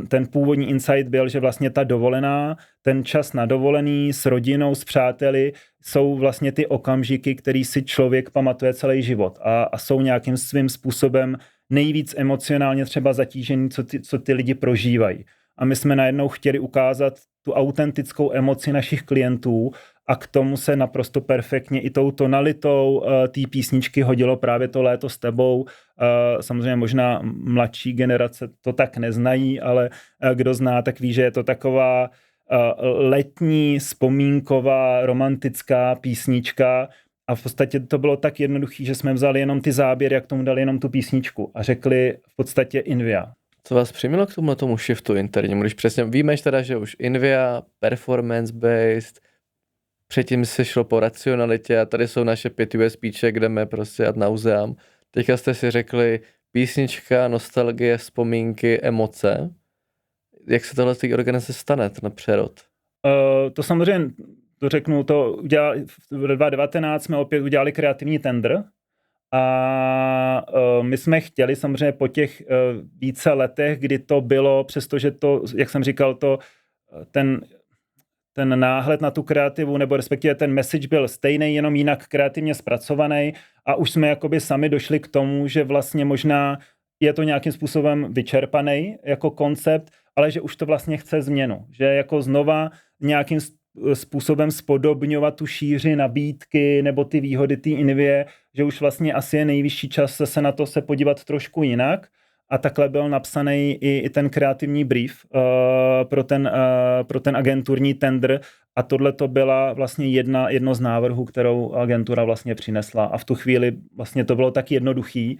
ten původní insight byl, že vlastně ta dovolená, ten čas na dovolený s rodinou, s přáteli jsou vlastně ty okamžiky, který si člověk pamatuje celý život a jsou nějakým svým způsobem nejvíc emocionálně třeba zatížený, co ty lidi prožívají. A my jsme najednou chtěli ukázat tu autentickou emoci našich klientů a k tomu se naprosto perfektně i tou tonalitou té písničky hodilo právě to Léto s tebou. Samozřejmě možná mladší generace to tak neznají, ale kdo zná, tak ví, že je to taková letní, vzpomínková, romantická písnička a v podstatě to bylo tak jednoduché, že jsme vzali jenom ty záběry a k tomu dali jenom tu písničku a řekli v podstatě Invia. Co vás přimělo k tomu shiftu internímu, když přesně víme teda, že už Invia, performance-based, předtím se šlo po racionalitě a tady jsou naše 5 USPček, jdeme prostě ad nauseam. Teďka jste si řekli písnička, nostalgie, vzpomínky, emoce. Jak se tohle z té organizace stane, ten přerod? To samozřejmě, to řeknu, v 2019 jsme opět udělali kreativní tender a my jsme chtěli samozřejmě po těch více letech, kdy to bylo, přestože to, jak jsem říkal, ten náhled na tu kreativu, nebo respektive ten message byl stejný, jenom jinak kreativně zpracovaný a už jsme jakoby sami došli k tomu, že vlastně možná je to nějakým způsobem vyčerpaný jako koncept, ale že už to vlastně chce změnu. Že jako znova nějakým způsobem spodobňovat tu šíři nabídky nebo ty výhody té Invie, že už vlastně asi je nejvyšší čas se na to se podívat trošku jinak. A takhle byl napsaný i ten kreativní brief pro ten agenturní tender a tohle to byla vlastně jedno z návrhů, kterou agentura vlastně přinesla a v tu chvíli vlastně to bylo tak jednoduchý,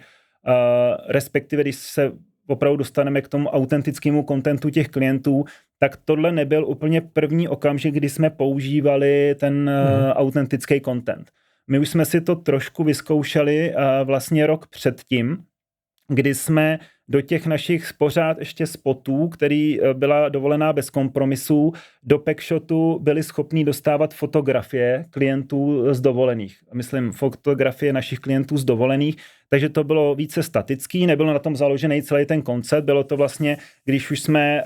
respektive když se opravdu dostaneme k tomu autentickému kontentu těch klientů, tak tohle nebyl úplně první okamžik, kdy jsme používali ten autentický content. My už jsme si to trošku vyzkoušeli vlastně rok předtím, kdy jsme do těch našich pořád ještě spotů, který byla dovolená bez kompromisů, do Packshotu byli schopní dostávat fotografie klientů z dovolených. Myslím, fotografie našich klientů z dovolených, takže to bylo více statický, nebylo na tom založený celý ten koncept, bylo to vlastně, když už jsme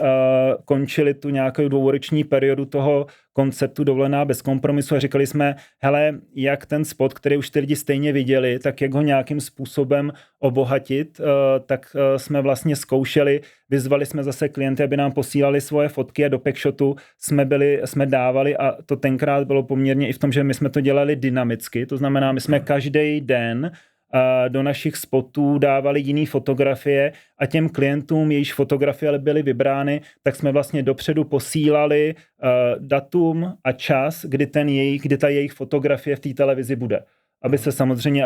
končili tu nějakou dvouroční periodu toho konceptu dovolená bez kompromisu a říkali jsme, hele, jak ten spot, který už ty lidi stejně viděli, tak jak ho nějakým způsobem obohatit, tak jsme vlastně zkoušeli, vyzvali jsme zase klienty, aby nám posílali svoje fotky a do Packshotu jsme dávali a to tenkrát bylo poměrně i v tom, že my jsme to dělali dynamicky, to znamená, my jsme každý den do našich spotů dávali jiný fotografie a těm klientům, jejichž fotografie byly vybrány, tak jsme vlastně dopředu posílali datum a čas, kdy ta jejich fotografie v té televizi bude. aby se samozřejmě,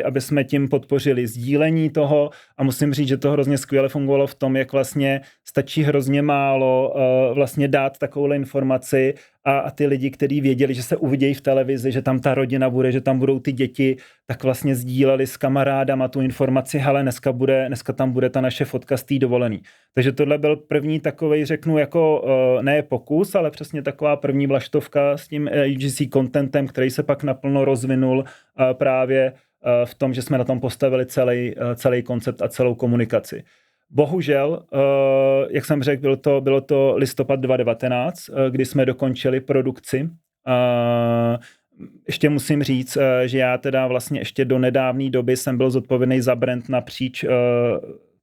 aby jsme tím podpořili sdílení toho a musím říct, že to hrozně skvěle fungovalo v tom, jak vlastně stačí hrozně málo vlastně dát takovouhle informaci a ty lidi, kteří věděli, že se uvidějí v televizi, že tam ta rodina bude, že tam budou ty děti, tak vlastně sdíleli s kamarádama tu informaci, hele, dneska tam bude ta naše fotka z té dovolený. Takže tohle byl první takovej, řeknu, jako ne pokus, ale přesně taková první vlaštovka s tím UGC contentem, který se pak naplno rozvinul právě v tom, že jsme na tom postavili celý koncept a celou komunikaci. Bohužel, jak jsem řekl, bylo to listopad 2019, kdy jsme dokončili produkci. Ještě musím říct, že já teda vlastně ještě do nedávné doby jsem byl zodpovědný za brand napříč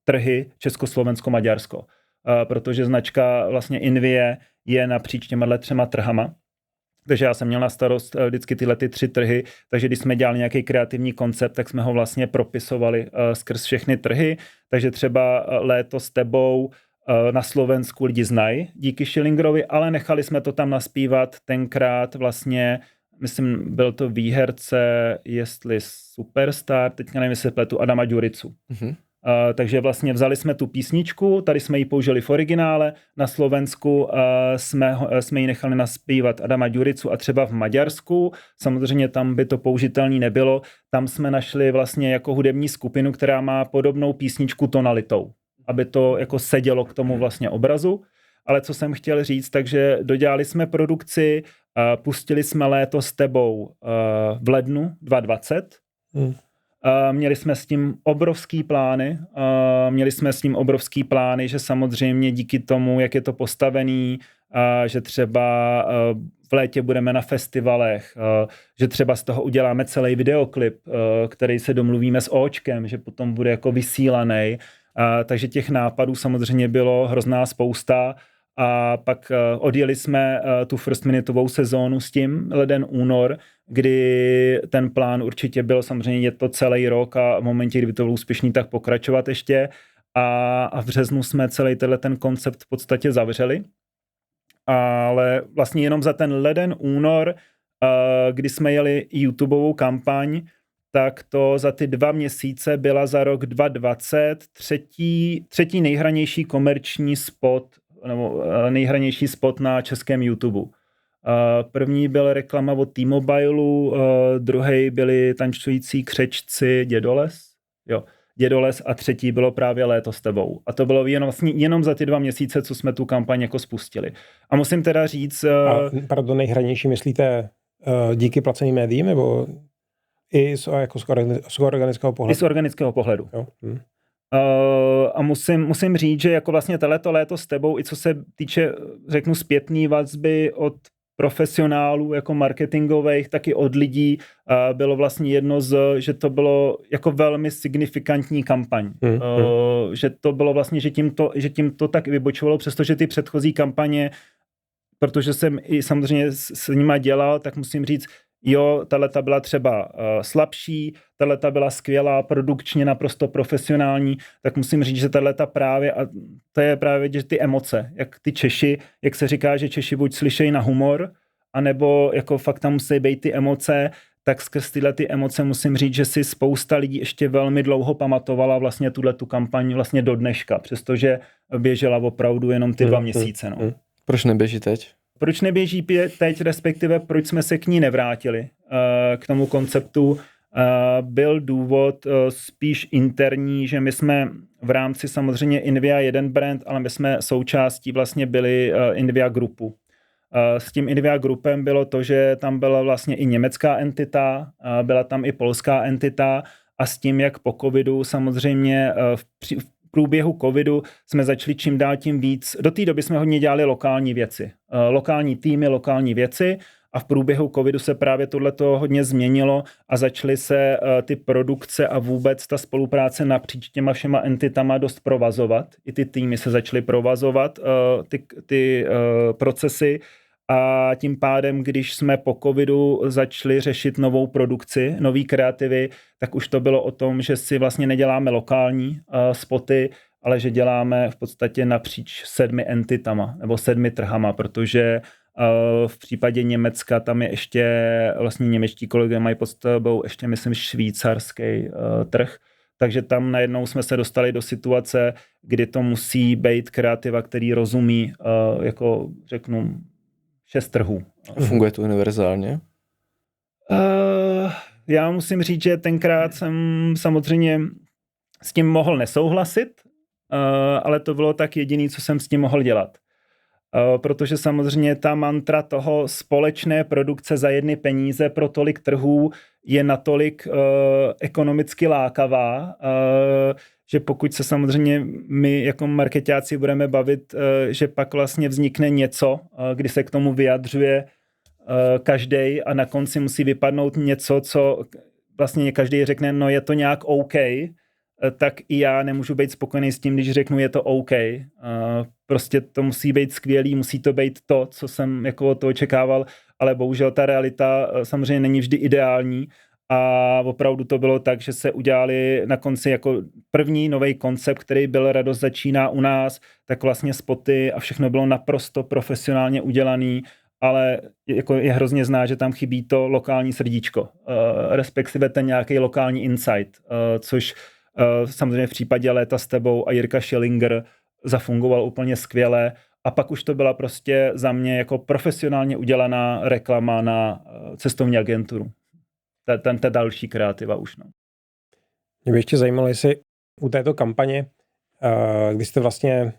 trhy Československo-Maďarsko, protože značka vlastně Invie je napříč těma 3 trhama. Takže já jsem měl na starost vždycky tyhle 3 trhy, takže když jsme dělali nějaký kreativní koncept, tak jsme ho vlastně propisovali skrz všechny trhy. Takže třeba Léto s tebou na Slovensku lidi znají díky Schillingerovi, ale nechali jsme to tam naspívat tenkrát vlastně, myslím, byl to výherce, jestli Superstar, teďka nevím, jestli pletu, Adama Ďuricu. Mm-hmm. Takže vlastně vzali jsme tu písničku, tady jsme ji použili v originále, na Slovensku jsme ji nechali naspívat Adama Ďuricu a třeba v Maďarsku, samozřejmě tam by to použitelný nebylo, tam jsme našli vlastně jako hudební skupinu, která má podobnou písničku tonalitou, aby to jako sedělo k tomu vlastně obrazu, ale co jsem chtěl říct, takže dodělali jsme produkci, pustili jsme Léto s tebou v lednu 2020, měli jsme s tím obrovský plány, že samozřejmě díky tomu, jak je to postavený, že třeba v létě budeme na festivalech, že třeba z toho uděláme celý videoklip, který se domluvíme s Očkem, že potom bude jako vysílaný. Takže těch nápadů samozřejmě bylo hrozná spousta a pak odjeli jsme tu first minutovou sezónu s tím leden únor, kdy ten plán určitě byl samozřejmě je to celý rok a v momentě, kdyby to bylo úspěšný, tak pokračovat ještě a v březnu jsme celý ten koncept v podstatě zavřeli, ale vlastně jenom za ten leden únor, kdy jsme jeli YouTubeovou kampaň, tak to za ty 2 měsíce byla za rok 2020 třetí nejhranější komerční spot nebo nejhranější spot na českém YouTube. První byl reklama od T-Mobileu, druhý byli tančující křečci Dědoles a třetí bylo právě Léto s tebou. A to bylo jenom za ty 2 měsíce, co jsme tu kampaň jako spustili. A musím teda říct... Pardon, nejhranější myslíte díky placeným médiím, nebo i z organického pohledu? I z organického pohledu. Jo. A musím říct, že jako vlastně Léto s tebou, i co se týče, řeknu, zpětný vazby od profesionálů jako marketingových, taky od lidí, bylo vlastně jedno že to bylo jako velmi signifikantní kampaň. Že to bylo vlastně, že tím to tak vybočovalo, přestože ty předchozí kampaně, protože jsem i samozřejmě s nima dělal, tak musím říct, jo, tahleta byla třeba slabší, tahleta byla skvělá, produkčně naprosto profesionální, tak musím říct, že tahleta právě, a to je právě že ty emoce, jak ty Češi, jak se říká, že Češi buď slyšejí na humor, anebo jako fakt tam musí být ty emoce, tak skrz tyhle ty emoce musím říct, že si spousta lidí ještě velmi dlouho pamatovala vlastně tu kampaň vlastně do dneška, přestože běžela opravdu jenom ty 2 měsíce. No. Proč neběží teď? Proč neběží teď, respektive proč jsme se k ní nevrátili, k tomu konceptu, byl důvod spíš interní, že my jsme v rámci samozřejmě Invia jeden brand, ale my jsme součástí vlastně byli Invia Groupu. S tím Invia Groupem bylo to, že tam byla vlastně i německá entita, byla tam i polská entita a s tím, jak po covidu samozřejmě v průběhu covidu jsme začali čím dál tím víc. Do té doby jsme hodně dělali lokální věci. Lokální týmy, lokální věci a v průběhu covidu se právě tohleto hodně změnilo a začaly se ty produkce a vůbec ta spolupráce napříč těma všema entitama dost provazovat. I ty týmy se začaly provazovat, ty procesy a tím pádem, když jsme po covidu začali řešit novou produkci, nový kreativy, tak už to bylo o tom, že si vlastně neděláme lokální spoty, ale že děláme v podstatě napříč 7 entitama nebo 7 trhama, protože V případě Německa tam je ještě, vlastně němečtí kolegové mají pod sebou ještě, myslím, švýcarský trh. Takže tam najednou jsme se dostali do situace, kdy to musí být kreativa, který rozumí, jako řeknu, 6 trhů. Funguje to univerzálně? Já musím říct, že tenkrát jsem samozřejmě s tím mohl nesouhlasit, ale to bylo tak jediný, co jsem s tím mohl dělat. Protože samozřejmě ta mantra toho společné produkce za jedny peníze pro tolik trhů je natolik ekonomicky lákavá, že pokud se samozřejmě my jako marketáci budeme bavit, že pak vlastně vznikne něco, kdy se k tomu vyjadřuje každej a na konci musí vypadnout něco, co vlastně každý řekne, no je to nějak OK, tak i já nemůžu být spokojený s tím, když řeknu, je to OK. Prostě to musí být skvělý, musí to být to, co jsem jako to očekával, ale bohužel ta realita samozřejmě není vždy ideální a opravdu to bylo tak, že se udělali na konci jako první nový koncept, který byl Radost začíná u nás, tak vlastně spoty a všechno bylo naprosto profesionálně udělaný, ale jako je hrozně znát, že tam chybí to lokální srdíčko, respektive ten nějaký lokální insight, což samozřejmě v případě Léta s tebou a Jirka Schillinger zafungoval úplně skvěle a pak už to byla prostě za mě jako profesionálně udělaná reklama na cestovní agenturu. Ta další kreativa už. No. Mě by ještě zajímalo, jestli u této kampaně, kdy jste vlastně,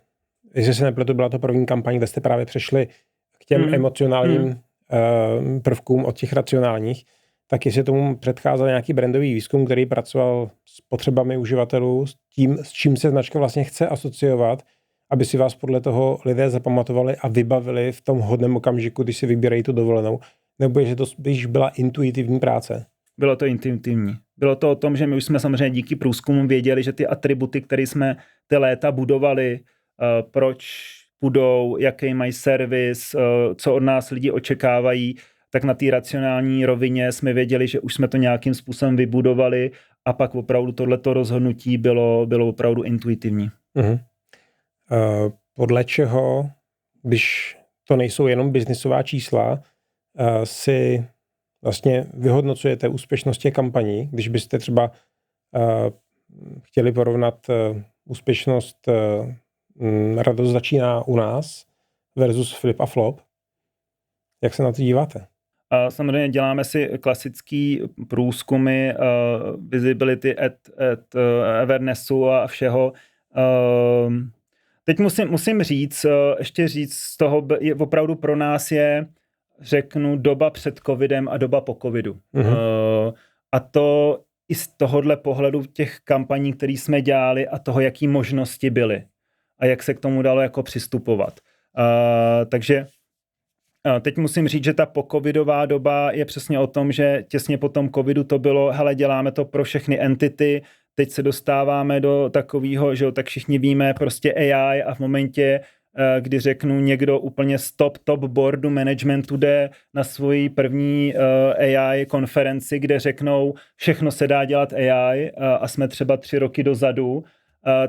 jestli se nepletu, byla to první kampaň, kde jste právě přešli k těm emocionálním prvkům od těch racionálních, tak jestli tomu předcházel nějaký brandový výzkum, který pracoval s potřebami uživatelů, s tím, s čím se značka vlastně chce asociovat, aby si vás podle toho lidé zapamatovali a vybavili v tom hodném okamžiku, když si vybírají tu dovolenou, nebo že to spíš byla intuitivní práce? Bylo to intuitivní. Bylo to o tom, že my už jsme samozřejmě díky průzkumům věděli, že ty atributy, které jsme ty léta budovali, proč půjdou, jaký mají servis, co od nás lidi očekávají, tak na té racionální rovině jsme věděli, že už jsme to nějakým způsobem vybudovali a pak opravdu tohleto rozhodnutí bylo opravdu intuitivní. Podle čeho, když to nejsou jenom biznisová čísla, si vlastně vyhodnocujete úspěšnost těch kampaní, když byste třeba chtěli porovnat úspěšnost Radost začíná u nás versus Flip a Flop, jak se na to díváte? Samozřejmě děláme si klasický průzkumy visibility at awarenessu a všeho. Teď musím říct, ještě říct z toho, opravdu pro nás je, řeknu, doba před covidem a doba po covidu. A to i z tohohle pohledu těch kampaní, které jsme dělali a toho, jaký možnosti byly a jak se k tomu dalo jako přistupovat. Takže teď musím říct, že ta pocovidová doba je přesně o tom, že těsně po tom covidu to bylo, hele, děláme to pro všechny entity, teď se dostáváme do takového, že jo, tak všichni víme prostě AI a v momentě, kdy řeknu někdo úplně z top boardu managementu jde na svoji první AI konferenci, kde řeknou, všechno se dá dělat AI a jsme třeba 3 roky dozadu,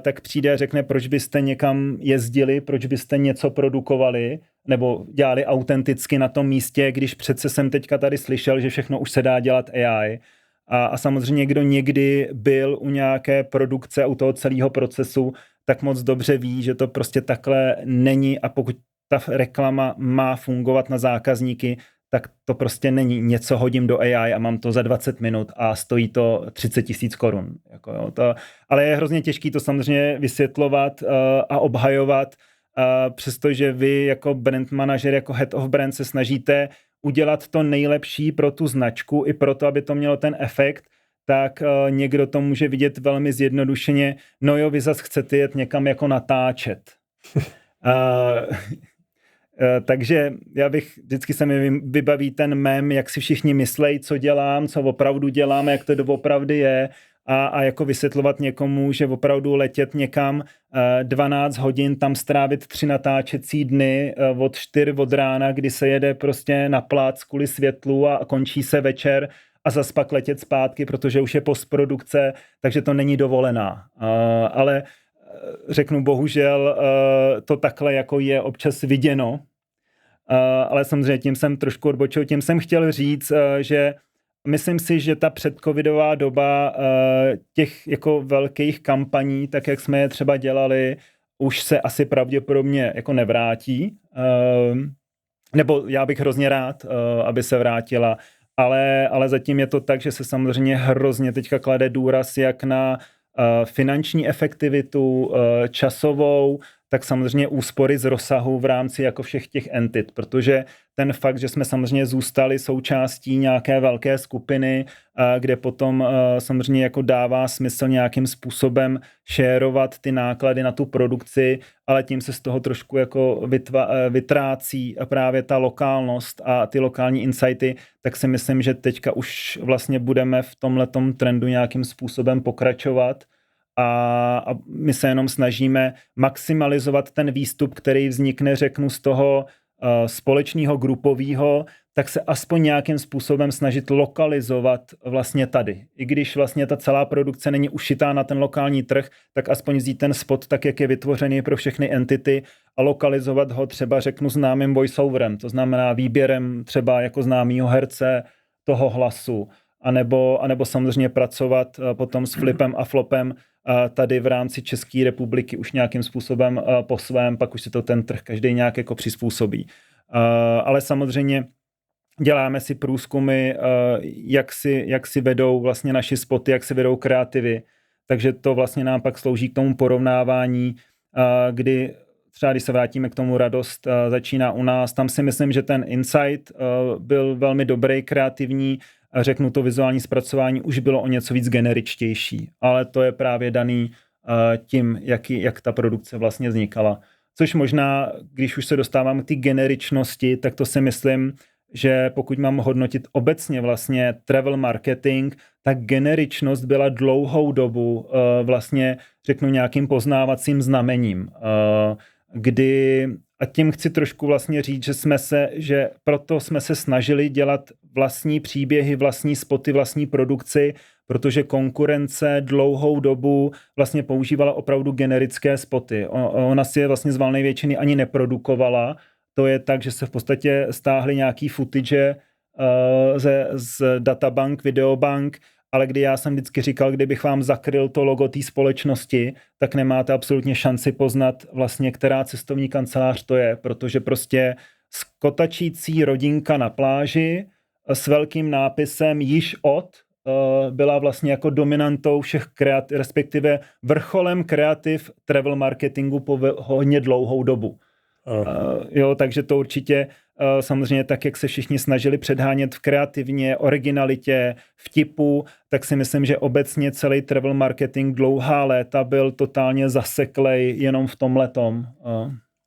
tak přijde a řekne, proč byste někam jezdili, proč byste něco produkovali nebo dělali autenticky na tom místě, když přece jsem teďka tady slyšel, že všechno už se dá dělat AI. A samozřejmě, kdo někdy byl u nějaké produkce u toho celého procesu, tak moc dobře ví, že to prostě takhle není a pokud ta reklama má fungovat na zákazníky, tak to prostě není něco hodím do AI a mám to za 20 minut a stojí to 30 000 korun. Jako jo, ale je hrozně těžký to samozřejmě vysvětlovat a obhajovat, přestože vy jako brand manažer, jako head of brand se snažíte udělat to nejlepší pro tu značku i proto, aby to mělo ten efekt, tak někdo to může vidět velmi zjednodušeně, no jo, vy zase chcete jet někam jako natáčet. Takže já bych, vždycky se mi vybaví ten mem, jak si všichni myslejí, co dělám, co opravdu dělám, jak to doopravdy je a jako vysvětlovat někomu, že opravdu letět někam 12 hodin, tam strávit 3 natáčecí dny od 4 od rána, kdy se jede prostě na plác kvůli světlu a končí se večer a zas pak letět zpátky, protože už je postprodukce, takže to není dovolená. Ale řeknu bohužel, to takhle jako je občas viděno ale samozřejmě tím jsem trošku odbočil, tím jsem chtěl říct, že myslím si, že ta předcovidová doba těch jako velkých kampaní, tak jak jsme je třeba dělali, už se asi pravděpodobně jako nevrátí. Nebo já bych hrozně rád, aby se vrátila, ale zatím je to tak, že se samozřejmě hrozně teďka klade důraz jak na finanční efektivitu, časovou, tak samozřejmě úspory z rozsahu v rámci jako všech těch entit, protože ten fakt, že jsme samozřejmě zůstali součástí nějaké velké skupiny, kde potom samozřejmě jako dává smysl nějakým způsobem šérovat ty náklady na tu produkci, ale tím se z toho trošku jako vytrácí právě ta lokálnost a ty lokální insighty, tak si myslím, že teďka už vlastně budeme v tomhletom trendu nějakým způsobem pokračovat. A my se jenom snažíme maximalizovat ten výstup, který vznikne, řeknu, z toho společného grupového, tak se aspoň nějakým způsobem snažit lokalizovat vlastně tady. I když vlastně ta celá produkce není ušitá na ten lokální trh, tak aspoň vzít ten spot tak, jak je vytvořený pro všechny entity a lokalizovat ho třeba, řeknu, známým voiceoverem, to znamená výběrem třeba jako známýho herce toho hlasu, anebo samozřejmě pracovat potom s flipem a flopem tady v rámci České republiky už nějakým způsobem po svém, pak už si to ten trh každý nějak jako přizpůsobí. Ale samozřejmě děláme si průzkumy, jak si vedou vlastně naši spoty, jak si vedou kreativy, takže to vlastně nám pak slouží k tomu porovnávání, kdy třeba když se vrátíme k tomu radost, začíná u nás, tam si myslím, že ten insight byl velmi dobrý, kreativní, řeknu to vizuální zpracování už bylo o něco víc generičtější, ale to je právě daný tím, jak ta produkce vlastně vznikala. Což možná, když už se dostávám k té generičnosti, tak to si myslím, že pokud mám hodnotit obecně vlastně travel marketing, tak generičnost byla dlouhou dobu vlastně, řeknu, nějakým poznávacím znamením, kdy a tím chci trošku vlastně říct, že proto jsme se snažili dělat vlastní příběhy, vlastní spoty, vlastní produkci, protože konkurence dlouhou dobu vlastně používala opravdu generické spoty. Ona si je vlastně z valné většiny ani neprodukovala. To je tak, že se v podstatě stáhly nějaký footage z databank, videobank, ale kdy já jsem vždycky říkal, kdybych vám zakryl to logo té společnosti, tak nemáte absolutně šanci poznat vlastně, která cestovní kancelář to je, protože prostě skotačící rodinka na pláži s velkým nápisem již byla vlastně jako dominantou všech respektive vrcholem kreativ travel marketingu po hodně dlouhou dobu. Takže to určitě samozřejmě tak, jak se všichni snažili předhánět v kreativně, originalitě, vtipu, tak si myslím, že obecně celý travel marketing dlouhá léta byl totálně zaseklej jenom v tomhletom.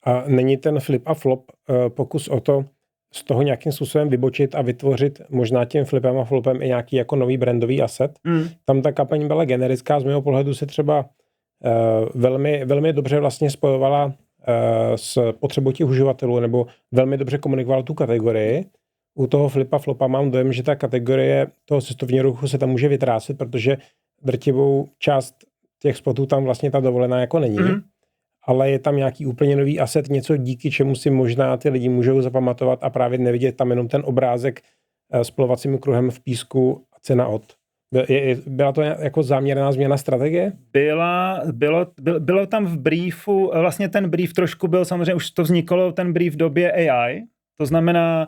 A není ten flip a flop pokus o to z toho nějakým způsobem vybočit a vytvořit možná tím flipem a flopem i nějaký jako nový brandový asset? Tam ta kampaň byla generická, z mého pohledu se třeba velmi, velmi dobře vlastně spojovala s potřebou těch uživatelů, nebo velmi dobře komunikoval tu kategorii. U toho flipa flopa mám dojem, že ta kategorie toho cestovního ruchu se tam může vytrácet, protože drtivou část těch spotů tam vlastně ta dovolená jako není. Ale je tam nějaký úplně nový asset, něco díky čemu si možná ty lidi můžou zapamatovat a právě nevidět tam jenom ten obrázek s plovacím kruhem v písku a cena od. Byla to jako záměrná změna strategie? Bylo tam v briefu, vlastně ten brief trošku byl, samozřejmě už to vzniklo, ten brief v době AI, to znamená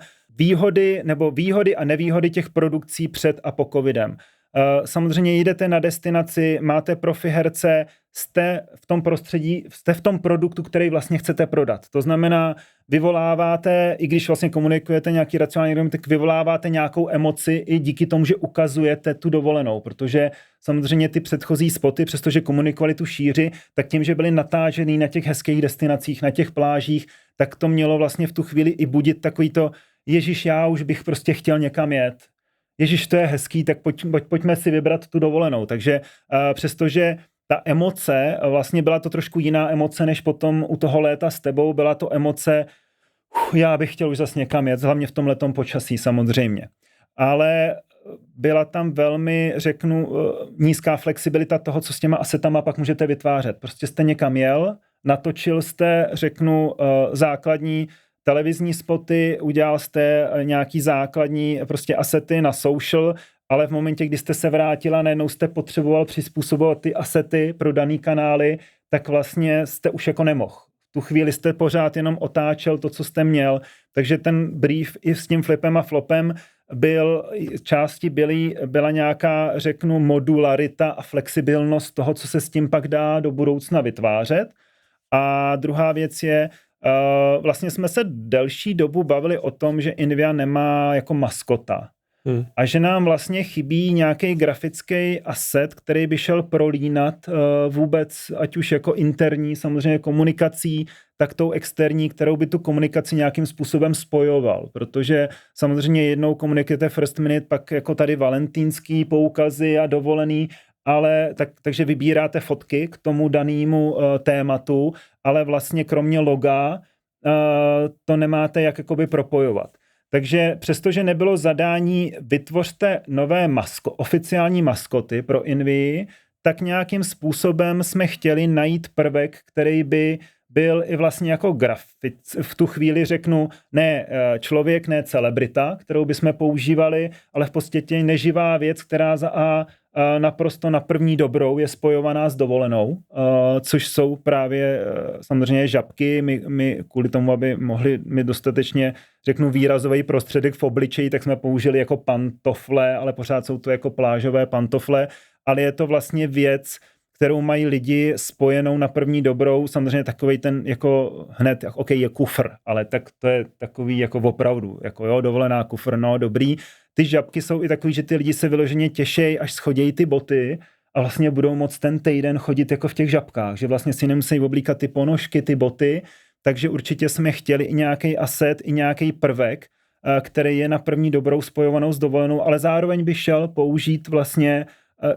výhody a nevýhody těch produkcí před a po covidem. Samozřejmě jdete na destinaci, máte profi herce, jste v tom prostředí, jste v tom produktu, který vlastně chcete prodat. To znamená, vyvoláváte, i když vlastně komunikujete nějaký racionální vědomí, tak vyvoláváte nějakou emoci i díky tomu, že ukazujete tu dovolenou, protože samozřejmě ty předchozí spoty, přestože komunikovali tu šíři, tak tím, že byly natážený na těch hezkých destinacích, na těch plážích, tak to mělo vlastně v tu chvíli i budit takový to, ježiš, já už bych prostě chtěl někam jet. Ježiš, to je hezký, tak pojďme si vybrat tu dovolenou. Takže přestože ta emoce, vlastně byla to trošku jiná emoce, než potom u toho léta s tebou, byla to emoce, já bych chtěl už zase někam jet, hlavně v tom letom počasí samozřejmě. Ale byla tam velmi, řeknu, nízká flexibilita toho, co s těma asetama pak můžete vytvářet. Prostě jste někam jel, natočil jste, řeknu, základní televizní spoty, udělal jste nějaký základní prostě asety na social, ale v momentě, kdy jste se vrátila, najednou jste potřeboval přizpůsobovat ty asety pro daný kanály, tak vlastně jste už jako nemohl. V tu chvíli jste pořád jenom otáčel to, co jste měl, takže ten brief i s tím flipem a flopem byla nějaká, řeknu, modularita a flexibilnost toho, co se s tím pak dá do budoucna vytvářet. A druhá věc je, vlastně jsme se delší dobu bavili o tom, že Invia nemá jako maskota. A že nám vlastně chybí nějaký grafický asset, který by šel prolínat vůbec, ať už jako interní samozřejmě komunikací, tak tou externí, kterou by tu komunikaci nějakým způsobem spojoval. Protože samozřejmě jednou komunikujete first minute, pak jako tady valentýnský poukazy a dovolený, ale takže vybíráte fotky k tomu danému tématu, ale vlastně kromě loga to nemáte jak jakoby propojovat. Takže přestože nebylo zadání vytvořte nové oficiální maskoty pro Invii, tak nějakým způsobem jsme chtěli najít prvek, který by byl i vlastně jako grafic. V tu chvíli řeknu, ne člověk, ne celebrita, kterou bychom používali, ale v podstatě neživá věc, která naprosto na první dobrou je spojovaná s dovolenou, což jsou právě samozřejmě žabky. My kvůli tomu, aby mohli mi dostatečně, řeknu, výrazový prostředek v obličeji, tak jsme použili jako pantofle, ale pořád jsou to jako plážové pantofle, ale je to vlastně věc, kterou mají lidi spojenou na první dobrou, samozřejmě takovej ten jako hned, OK, je kufr, ale tak to je takový jako opravdu, jako jo, dovolená kufr, no dobrý. Ty žabky jsou i takový, že ty lidi se vyloženě těšejí, až schodějí ty boty a vlastně budou moct ten týden chodit jako v těch žabkách, že vlastně si nemusí oblíkat ty ponožky, ty boty, takže určitě jsme chtěli i nějaký asset, i nějaký prvek, který je na první dobrou spojovanou s dovolenou, ale zároveň by šel použít vlastně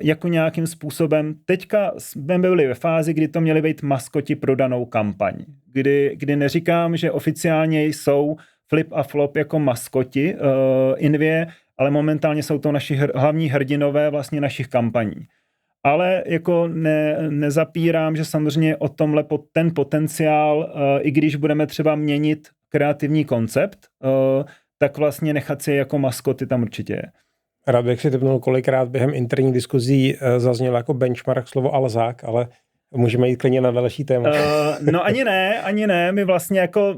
jako nějakým způsobem. Teďka jsme byli ve fázi, kdy to měly být maskoti pro danou kampaň, kdy neříkám, že oficiálně jsou flip a flop jako maskoti Invie, ale momentálně jsou to naši hlavní hrdinové vlastně našich kampaní. Ale jako nezapírám, že samozřejmě o tomhle ten potenciál, i když budeme třeba měnit kreativní koncept, tak vlastně nechat si jako maskoty tam určitě je. Rád bych si tipnul, kolikrát během interních diskuzí zaznělo jako benchmark slovo Alzák, ale můžeme jít klidně na další téma. No ani ne, my vlastně jako,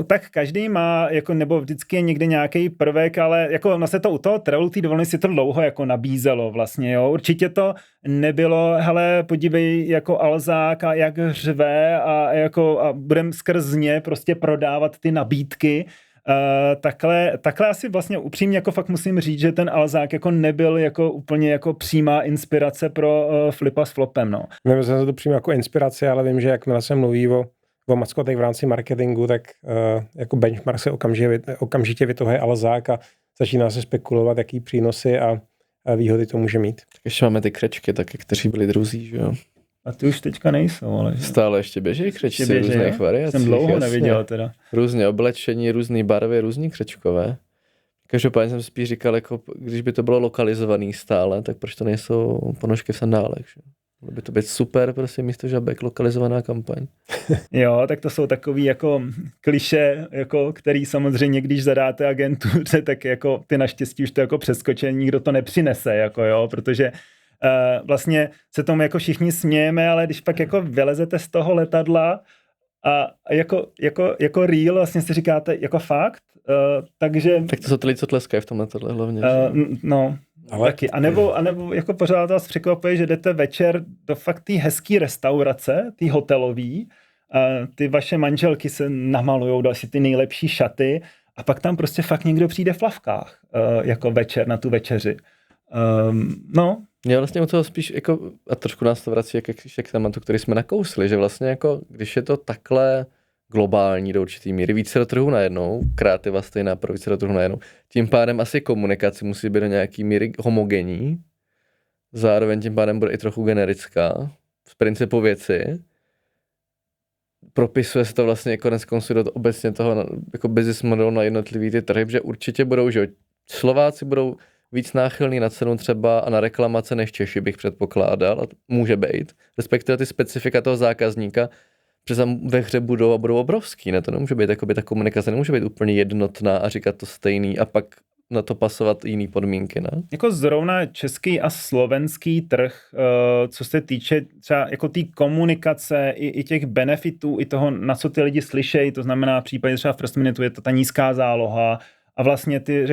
tak každý má, jako, nebo vždycky je někde nějaký prvek, ale jako se to u toho travelu té dovolené si to dlouho jako nabízelo vlastně, jo. Určitě to nebylo, hele, podívej jako Alzák a jak řve a budem skrz ně prostě prodávat ty nabídky. Takhle asi vlastně upřímně jako fakt musím říct, že ten Alzák jako nebyl jako úplně jako přímá inspirace pro flipa s flopem, no. Nemyslím se to přímo jako inspirace, ale vím, že jakmile se mluví o maskotech v rámci marketingu, tak jako benchmark se okamžitě vytohuje Alzák a začíná se spekulovat, jaký přínosy a výhody to může mít. Tak ještě máme ty křečky taky, kteří byli druzí, že jo? A ty už teďka nejsou, ale... Stále ještě běží křečci různých variací. Jsem dlouho neviděl teda. Různě oblečení, různé barvy, různí křečkové. Každopádně jsem spíš říkal, jako, když by to bylo lokalizovaný stále, tak proč to nejsou ponožky v sandálech, že? Mohlo by to být super, prostě místo žabek, lokalizovaná kampaň. Jo, tak to jsou takový jako kliše, jako, který samozřejmě, když zadáte agentuře, tak jako ty naštěstí už to jako přeskočení, nikdo to nepřinese, jako jo, protože vlastně se tomu jako všichni smějeme, ale když pak jako vylezete z toho letadla a jako real vlastně si říkáte jako fakt, takže... Tak to jsou ty lidi, co tleskají v tom letadle hlavně. No, ale... taky. A nebo jako pořád vás překvapuje, že jdete večer do fakt té hezký restaurace, té hotelový, ty vaše manželky se namalujou, dá si ty nejlepší šaty a pak tam prostě fakt někdo přijde v lavkách jako večer na tu večeři. No. Já vlastně u toho spíš, jako, a trošku nás to vrací k tématu, který jsme nakousli, že vlastně jako, když je to takhle globální do určitý míry, více trhů najednou, kreativa stejná pro více trhů najednou, tím pádem asi komunikace musí být do nějaký míry homogenní, zároveň tím pádem bude i trochu generická, z principu věci, propisuje se to vlastně konec konců do obecně toho jako business modelu na jednotlivý ty trhy, že určitě budou, že Slováci budou víc náchylný na cenu třeba a na reklamace než Češi bych předpokládal, a může být, respektive ty specifika toho zákazníka Přece ve hře budou obrovský, ne? To nemůže být, jakoby ta komunikace nemůže být úplně jednotná a říkat to stejný a pak na to pasovat jiný podmínky, ne? Jako zrovna český a slovenský trh, co se týče třeba jako té komunikace i těch benefitů, i toho, na co ty lidi slyšejí, to znamená v případě třeba First Minute je to ta nízká záloha a vlastně ty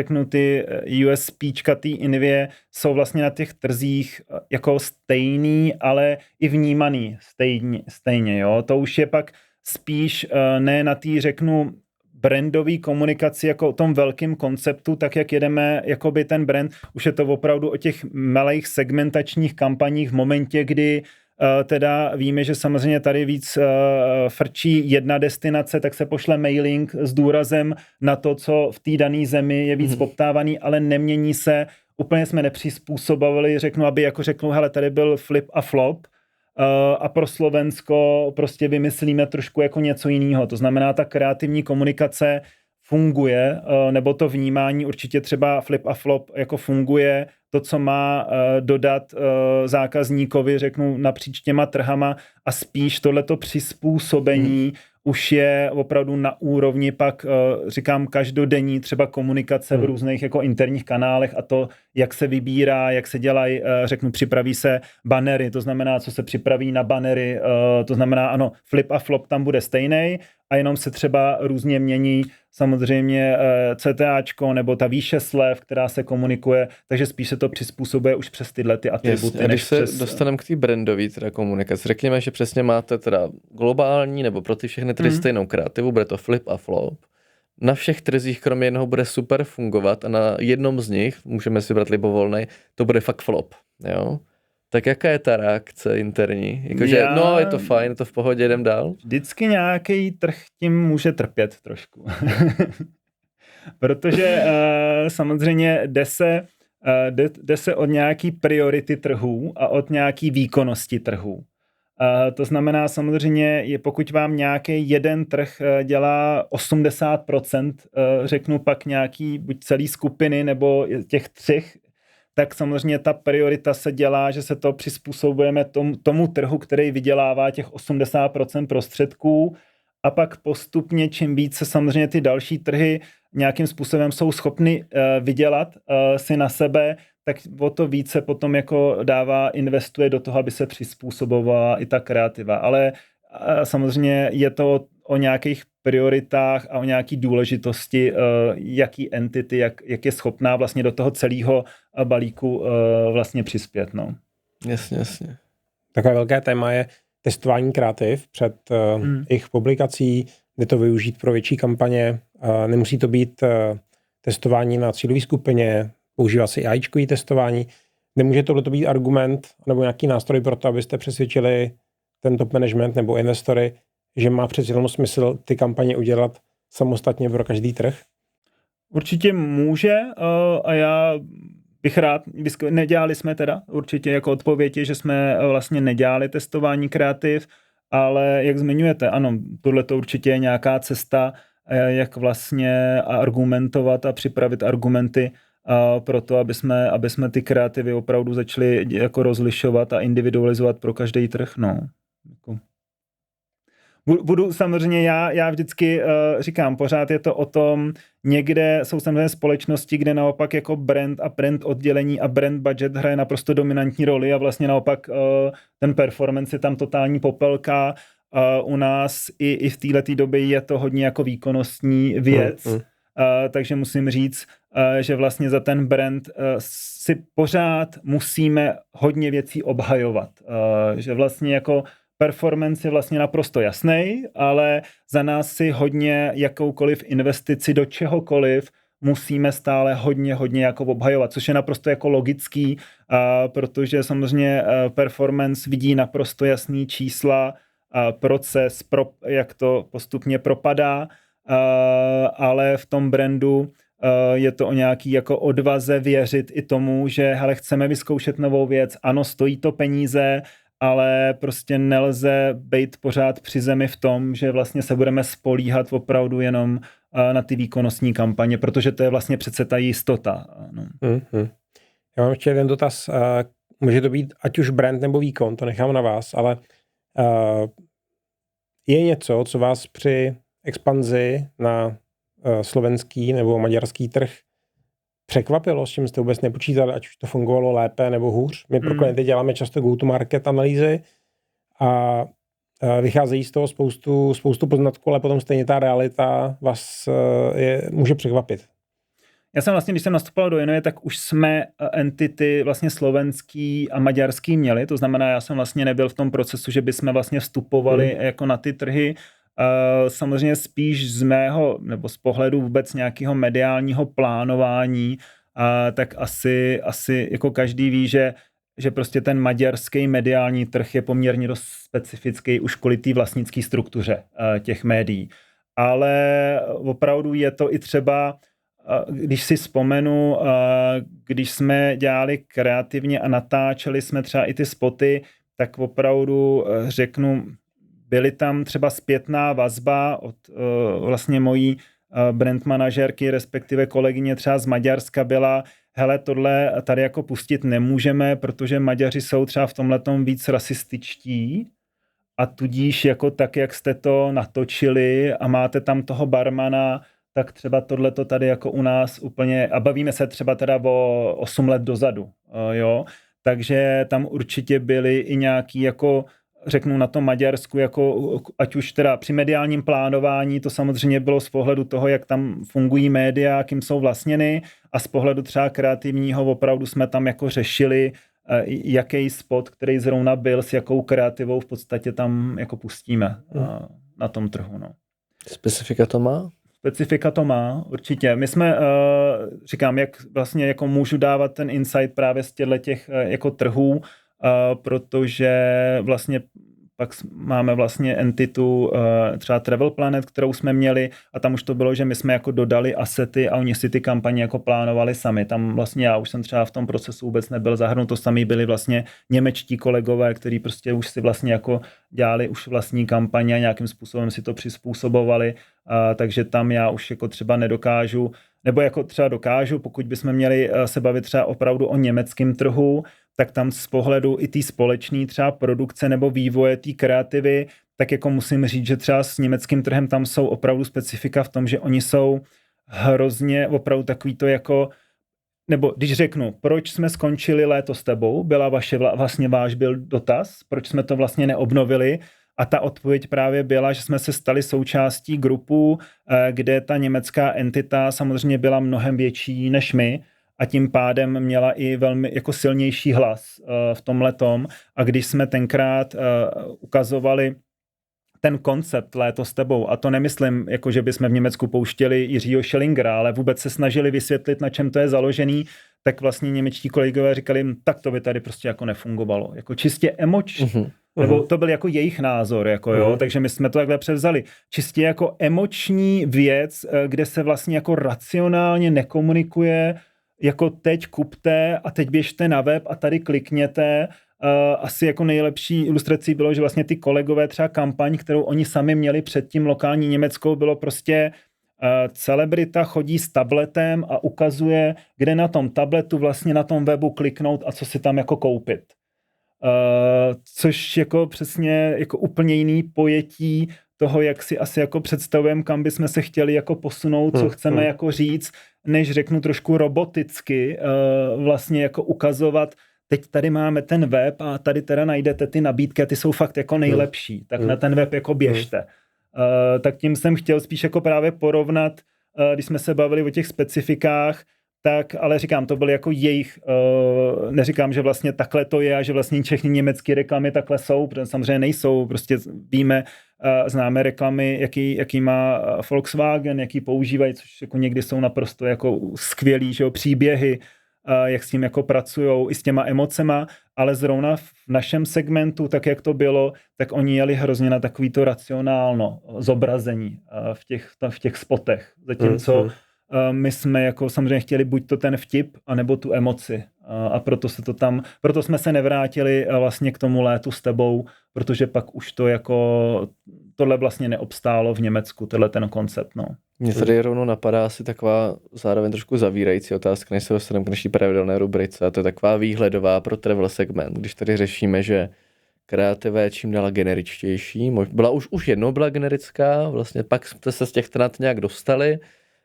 USPčka té Invie jsou vlastně na těch trzích jako stejný, ale i vnímaný stejně, jo. To už je pak spíš ne na té, brandový komunikaci jako o tom velkým konceptu, tak jak jedeme jakoby ten brand, už je to opravdu o těch malých segmentačních kampaních v momentě, kdy teda víme, že samozřejmě tady víc frčí jedna destinace, tak se pošle mailing s důrazem na to, co v té dané zemi je víc poptávaný, ale nemění se, úplně jsme nepřizpůsobovali, aby řeknu, hele, tady byl flip a flop, a pro Slovensko prostě vymyslíme trošku jako něco jiného. To znamená, ta kreativní komunikace funguje, nebo to vnímání určitě třeba flip a flop jako funguje, to, co má dodat zákazníkovi, napříč těma trhama a spíš tohleto přizpůsobení už je opravdu na úrovni pak, každodenní třeba komunikace v různých jako interních kanálech a to, jak se vybírá, jak se dělají, připraví se bannery, to znamená, co se připraví na bannery, to znamená, ano, flip a flop tam bude stejný a jenom se třeba různě mění samozřejmě CTAčko nebo ta výše slev, která se komunikuje, takže spíš se to přizpůsobuje už přes tyhle ty atributy. Jasně, když se dostaneme k té brandové teda komunikaci, řekněme, že přesně máte teda globální nebo pro ty všechny trhy stejnou kreativu, bude to flip a flop. Na všech trzích kromě jednoho bude super fungovat a na jednom z nich, můžeme si brát libovolnej, to bude fakt flop, jo? Tak jaká je ta reakce interní? Jakože, no, je to fajn, je to v pohodě, jdem dál? Vždycky nějaký trh tím může trpět trošku. Protože samozřejmě jde se od nějaký priority trhů a od nějaký výkonnosti trhů. To znamená samozřejmě, pokud vám nějaký jeden trh dělá 80%, pak nějaký buď celý skupiny nebo těch třech, tak samozřejmě ta priorita se dělá, že se to přizpůsobujeme tomu trhu, který vydělává těch 80% prostředků a pak postupně, čím více samozřejmě ty další trhy nějakým způsobem jsou schopny vydělat si na sebe, tak o to více potom jako investuje do toho, aby se přizpůsobovala i ta kreativa. Ale samozřejmě je to o nějakých prioritách a o nějaký důležitosti, jaký entity, jak je schopná vlastně do toho celého balíku vlastně přispět. No. Jasně. Takové velké téma je testování kreativ před jejich publikací, jde to využít pro větší kampaně. Nemusí to být testování na cílové skupině, používá se i AIčkový testování. Nemůže tohleto být argument nebo nějaký nástroj pro to, abyste přesvědčili ten top management nebo investory, že má přeci jenom smysl ty kampaně udělat samostatně pro každý trh? Určitě může a já bych rád, nedělali jsme teda určitě jako odpověď, že jsme vlastně nedělali testování kreativ, ale jak zmiňujete, ano, tohle to určitě je nějaká cesta, jak vlastně argumentovat a připravit argumenty pro to, aby jsme ty kreativy opravdu začali jako rozlišovat a individualizovat pro každý trh. No. Budu samozřejmě, já vždycky říkám, pořád je to o tom, někde jsou samozřejmě společnosti, kde naopak jako brand a brand oddělení a brand budget hraje naprosto dominantní roli a vlastně naopak ten performance je tam totální popelka. U nás i v této době je to hodně jako výkonnostní věc, takže musím říct, že vlastně za ten brand si pořád musíme hodně věcí obhajovat, že vlastně jako performance je vlastně naprosto jasný, ale za nás si hodně jakoukoliv investici do čehokoliv musíme stále hodně jako obhajovat, což je naprosto jako logický, protože samozřejmě performance vidí naprosto jasný čísla, proces, jak to postupně propadá, ale v tom brandu je to o nějaký jako odvaze věřit i tomu, že hele, chceme vyzkoušet novou věc, ano, stojí to peníze, ale prostě nelze být pořád při zemi v tom, že vlastně se budeme spolíhat opravdu jenom na ty výkonnostní kampaně, protože to je vlastně přece ta jistota. No. Já mám ještě jeden dotaz. Může to být ať už brand nebo výkon, to nechám na vás, ale je něco, co vás při expanzi na slovenský nebo maďarský trh překvapilo, s čím jste vůbec nepočítali, ať už to fungovalo lépe nebo hůř? My pro klienty děláme často go-to-market analýzy a vycházejí z toho spoustu poznatků, ale potom stejně ta realita vás může překvapit. Já jsem vlastně, když jsem nastupoval do Innově, tak už jsme entity vlastně slovenský a maďarský měli, to znamená, já jsem vlastně nebyl v tom procesu, že bychom vlastně vstupovali jako na ty trhy. Samozřejmě spíš z mého, nebo z pohledu vůbec nějakého mediálního plánování, tak asi jako každý ví, že prostě ten maďarský mediální trh je poměrně dost specifický už kvůli té vlastnické struktuře těch médií. Ale opravdu je to i třeba, když si vzpomenu, když jsme dělali kreativně a natáčeli jsme třeba i ty spoty, tak opravdu řeknu, byly tam třeba zpětná vazba od vlastně mojí brand manažerky, respektive kolegyně třeba z Maďarska byla, hele, tohle tady jako pustit nemůžeme, protože Maďaři jsou třeba v tomhletom víc rasističtí a tudíž jako tak, jak jste to natočili a máte tam toho barmana, tak třeba tohleto tady jako u nás úplně, a bavíme se třeba teda o 8 let dozadu, jo, takže tam určitě byly i nějaký jako řeknu na tom Maďarsku, jako ať už teda při mediálním plánování, to samozřejmě bylo z pohledu toho, jak tam fungují média, kým jsou vlastněny a z pohledu třeba kreativního opravdu jsme tam jako řešili, jaký spot, který zrovna byl, s jakou kreativou v podstatě tam jako pustíme na tom trhu. No. Specifika to má? Specifika to má, určitě. My jsme, říkám, jak vlastně jako můžu dávat ten insight právě z těch jako trhů, protože vlastně pak máme vlastně entitu třeba Travel Planet, kterou jsme měli a tam už to bylo, že my jsme jako dodali asety a oni si ty kampaně jako plánovali sami. Tam vlastně já už jsem třeba v tom procesu vůbec nebyl zahrnut, to sami byli vlastně němečtí kolegové, kteří prostě už si vlastně jako dělali už vlastní kampaně a nějakým způsobem si to přizpůsobovali, takže tam já už jako třeba nedokážu, nebo jako třeba dokážu, pokud bychom měli se bavit třeba opravdu o německém trhu, tak tam z pohledu i té společné třeba produkce nebo vývoje té kreativy, tak jako musím říct, že třeba s německým trhem tam jsou opravdu specifika v tom, že oni jsou hrozně opravdu takový to jako, nebo když řeknu, proč jsme skončili léto s tebou, byla vlastně váš byl dotaz, proč jsme to vlastně neobnovili a ta odpověď právě byla, že jsme se stali součástí grupu, kde ta německá entita samozřejmě byla mnohem větší než my, a tím pádem měla i velmi jako silnější hlas v tomhletom. A když jsme tenkrát ukazovali ten koncept Léto s tebou, a to nemyslím, jako že bychom v Německu pouštěli Jiřího Schellingera, ale vůbec se snažili vysvětlit, na čem to je založený, tak vlastně němečtí kolegové říkali, tak to by tady prostě jako nefungovalo. Jako čistě emoční. Nebo to byl jako jejich názor, jako jo, takže my jsme to takhle převzali. Čistě jako emoční věc, kde se vlastně jako racionálně nekomunikuje, jako teď kupte a teď běžte na web a tady klikněte. Asi jako nejlepší ilustrací bylo, že vlastně ty kolegové třeba kampaň, kterou oni sami měli před tím lokální německou, bylo prostě celebrita chodí s tabletem a ukazuje, kde na tom tabletu vlastně na tom webu kliknout a co si tam jako koupit. Což jako přesně jako úplně jiný pojetí toho, jak si asi jako představujeme, kam bychom se chtěli jako posunout, co chceme jako říct, než řeknu trošku roboticky, vlastně jako ukazovat, teď tady máme ten web a tady teda najdete ty nabídky a ty jsou fakt jako nejlepší, tak na ten web jako běžte. Tak tím jsem chtěl spíš jako právě porovnat, když jsme se bavili o těch specifikách, tak, ale říkám, to byly jako jejich, neříkám, že vlastně takhle to je a že vlastně všechny německé reklamy takhle jsou, protože samozřejmě nejsou, prostě víme, známe reklamy, jaký má Volkswagen, jaký používají, což jako někdy jsou naprosto jako skvělý, že jo, příběhy, jak s tím jako pracujou i s těma emocema, ale zrovna v našem segmentu, tak jak to bylo, tak oni jeli hrozně na takový to racionálno zobrazení v těch spotech, zatímco my jsme jako samozřejmě chtěli buď to ten vtip, anebo tu emoci. A proto jsme se nevrátili vlastně k tomu Létu s tebou, protože pak už to jako tohle vlastně neobstálo v Německu, tenhle ten koncept, no. Mně tady rovnou napadá asi taková zároveň trošku zavírající otázka, než se dostaneme k naší pravidelné rubrice, a to je taková výhledová pro travel segment, když tady řešíme, že kreativa je čím dál generičtější. Byla už jednou byla generická, vlastně pak jste se z těch trend nějak dostali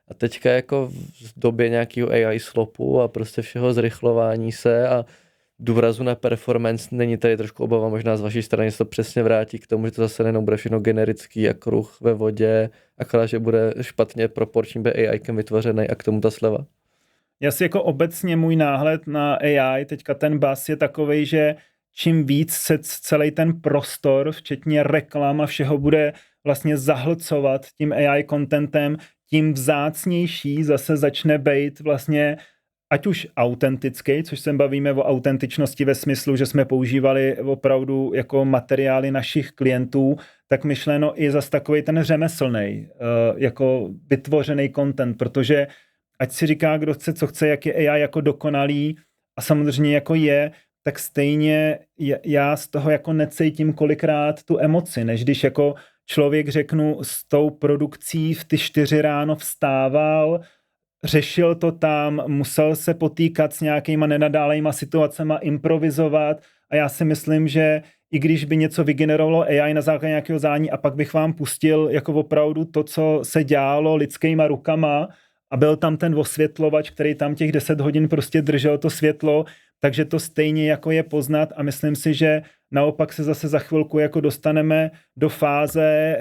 a teďka jako v době nějakého AI slopu a prostě všeho zrychlování se a důrazu na performance, není tady trošku obava možná z vaší strany, se to přesně vrátí k tomu, že to zase nejenom bude všechno generický a kruh ve vodě, akorát, že bude špatně proporční AI-kem vytvořený a k tomu ta sleva. Já si jako obecně můj náhled na AI, teďka ten buzz je takovej, že čím víc se celý ten prostor, včetně reklam a všeho, bude vlastně zahlcovat tím AI contentem, tím vzácnější zase začne být vlastně ať už autentický, což se bavíme o autentičnosti ve smyslu, že jsme používali opravdu jako materiály našich klientů, tak myšleno i zase takový ten řemeslnej, jako vytvořený content, protože ať si říká, kdo chce, co chce, jak je AI jako dokonalý a samozřejmě jako je, tak stejně já z toho jako necítím kolikrát tu emoci, než když jako člověk, řeknu, s tou produkcí v ty 4 ráno vstával, řešil to tam, musel se potýkat s nějakýma nenadálejma situacema, improvizovat a já si myslím, že i když by něco vygenerovalo AI na základě nějakého zadání a pak bych vám pustil jako opravdu to, co se dělalo lidskýma rukama a byl tam ten osvětlovač, který tam těch 10 hodin prostě držel to světlo, takže to stejně jako je poznat a myslím si, že naopak se zase za chvilku jako dostaneme do fáze,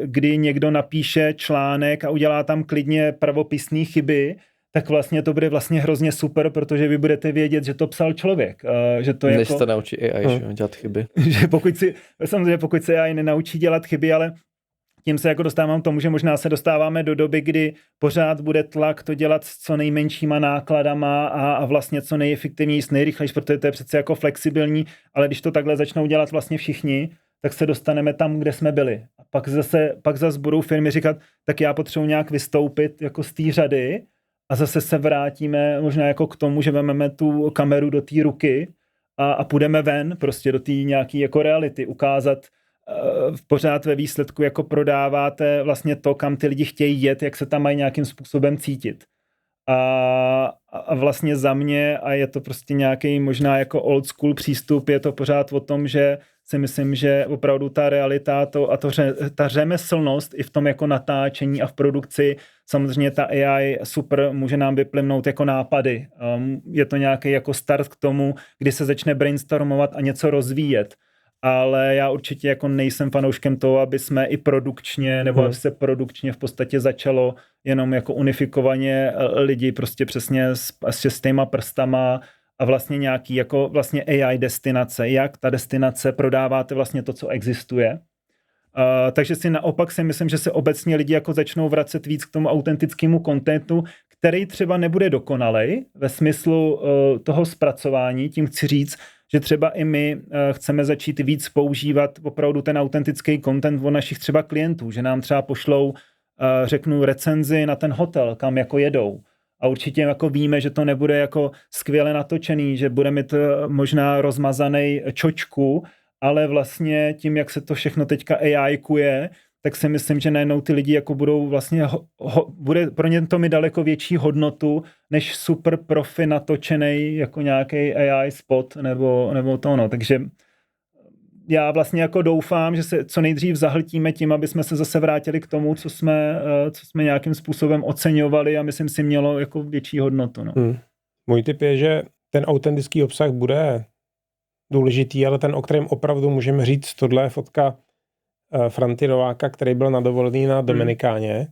kdy někdo napíše článek a udělá tam klidně pravopisné chyby, tak vlastně to bude vlastně hrozně super, protože vy budete vědět, že to psal člověk. Že to než jako, se naučí AI dělat chyby. Že pokud se AI nenaučí dělat chyby, ale tím se jako dostávám k tomu, že možná se dostáváme do doby, kdy pořád bude tlak to dělat s co nejmenšíma nákladama a vlastně co nejefektivněji, nejrychlejší, protože to je přece jako flexibilní, ale když to takhle začnou dělat vlastně všichni, tak se dostaneme tam, kde jsme byli. A pak zase budou firmy říkat, tak já potřebuji nějak vystoupit jako z té řady a zase se vrátíme možná jako k tomu, že vezmeme tu kameru do té ruky a půjdeme ven prostě do té nějaký jako reality, ukázat pořád ve výsledku jako prodáváte vlastně to, kam ty lidi chtějí jet, jak se tam mají nějakým způsobem cítit. A vlastně za mě, a je to prostě nějaký možná jako old school přístup, je to pořád o tom, že si myslím, že opravdu ta realita ta řemeslnost i v tom jako natáčení a v produkci, samozřejmě ta AI super může nám vyplivnout jako nápady. Je to nějaký jako start k tomu, kdy se začne brainstormovat a něco rozvíjet. Ale já určitě jako nejsem fanouškem toho, aby jsme i produkčně, nebo aby se produkčně v podstatě začalo jenom jako unifikovaně lidi prostě přesně s šestýma prstama a vlastně nějaký jako vlastně AI destinace, jak ta destinace prodáváte vlastně to, co existuje. Takže si naopak si myslím, že se obecně lidi jako začnou vracet víc k tomu autentickému kontentu, který třeba nebude dokonalej ve smyslu toho zpracování, tím chci říct, že třeba i my chceme začít víc používat opravdu ten autentický content od našich třeba klientů, že nám třeba pošlou, řeknu, recenzi na ten hotel, kam jako jedou. A určitě jako víme, že to nebude jako skvěle natočený, že bude mít možná rozmazaný čočku, ale vlastně tím, jak se to všechno teďka AI-kuje, tak si myslím, že najednou ty lidi jako budou vlastně, bude pro ně to mít daleko větší hodnotu, než super profi natočený jako nějaký AI spot nebo to ono. Takže já vlastně jako doufám, že se co nejdřív zahltíme tím, aby jsme se zase vrátili k tomu, co jsme nějakým způsobem oceňovali a myslím si mělo jako větší hodnotu. No. Můj tip je, že ten autentický obsah bude důležitý, ale ten, o kterém opravdu můžeme říct, tohle je fotka Franty Nováka, který byl na dovolený na Dominikáně,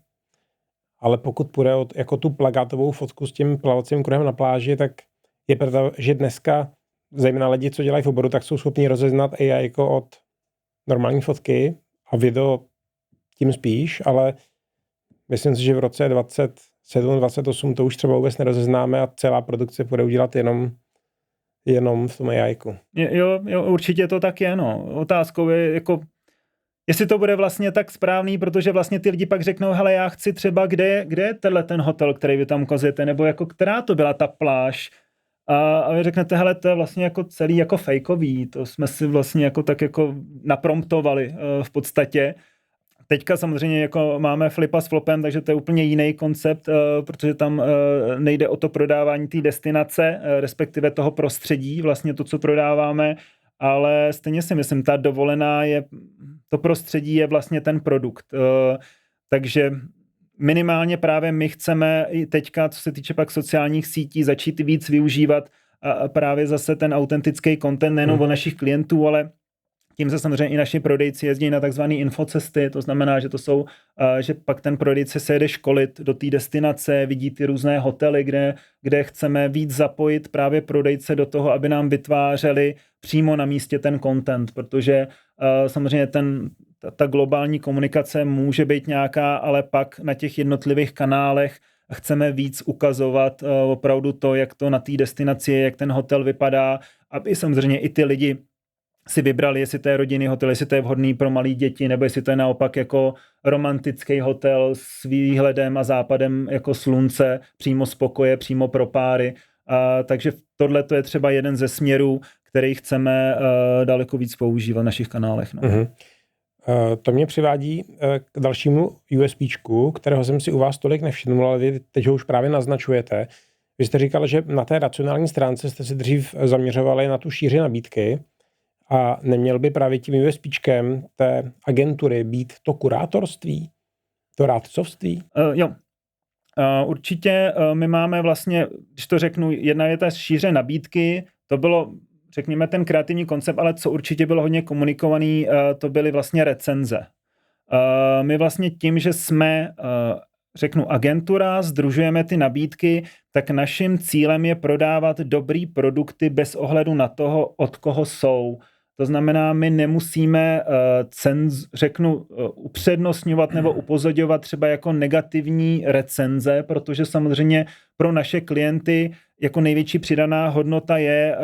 ale pokud půjde jako tu plagátovou fotku s tím plavacím kruhem na pláži, tak je pravda, že dneska zejména lidi, co dělají v oboru, tak jsou schopni rozeznat AI jako od normální fotky a video tím spíš, ale myslím si, že v roce 27-28 to už třeba vůbec nerozeznáme a celá produkce bude udělat jenom v tom AIku. Jo, určitě to tak je, no. Otázkou je jako jestli to bude vlastně tak správný, protože vlastně ty lidi pak řeknou, hele, já chci třeba, kde je ten hotel, který vy tam ukazujete, nebo jako která to byla ta pláž. A vy řeknete, hele, to je vlastně jako celý jako fejkový, to jsme si vlastně jako tak jako napromptovali v podstatě. Teďka samozřejmě jako máme Flipa s Flopem, takže to je úplně jiný koncept, protože tam nejde o to prodávání té destinace, respektive toho prostředí, vlastně to, co prodáváme, ale stejně si myslím, ta dovolená to prostředí je vlastně ten produkt. Takže minimálně právě my chceme i teďka, co se týče pak sociálních sítí, začít víc využívat a právě zase ten autentický content nejenom od našich klientů, ale tím se samozřejmě i naši prodejci jezdí na takzvané infocesty, to znamená, že to jsou, že pak ten prodejce se jede školit do té destinace, vidí ty různé hotely, kde chceme víc zapojit právě prodejce do toho, aby nám vytvářeli přímo na místě ten content, protože samozřejmě ta globální komunikace může být nějaká, ale pak na těch jednotlivých kanálech chceme víc ukazovat opravdu to, jak to na té destinaci je, jak ten hotel vypadá, aby samozřejmě i ty lidi si vybrali, jestli to je rodinný hotel, jestli to je vhodný pro malé děti, nebo jestli to je naopak jako romantický hotel s výhledem a západem jako slunce, přímo z pokoje, přímo pro páry. Takže tohle to je třeba jeden ze směrů, který chceme daleko víc používat v našich kanálech. No. To mě přivádí k dalšímu USPčku, kterého jsem si u vás tolik nevšiml, ale vy teď ho už právě naznačujete. Vy jste říkal, že na té racionální stránce jste si dřív zaměřovali na tu šíři nabídky a neměl by právě tím USPčkem té agentury být to kurátorství, to rádcovství? Jo. Určitě my máme vlastně, když to řeknu, jedna je ta šíře nabídky, to bylo, řekněme, ten kreativní koncept, ale co určitě bylo hodně komunikovaný, to byly vlastně recenze. My vlastně tím, že jsme, řeknu, agentura, sdružujeme ty nabídky, tak naším cílem je prodávat dobrý produkty bez ohledu na toho, od koho jsou. To znamená, my nemusíme upřednostňovat nebo upozorňovat třeba jako negativní recenze, protože samozřejmě pro naše klienty jako největší přidaná hodnota je,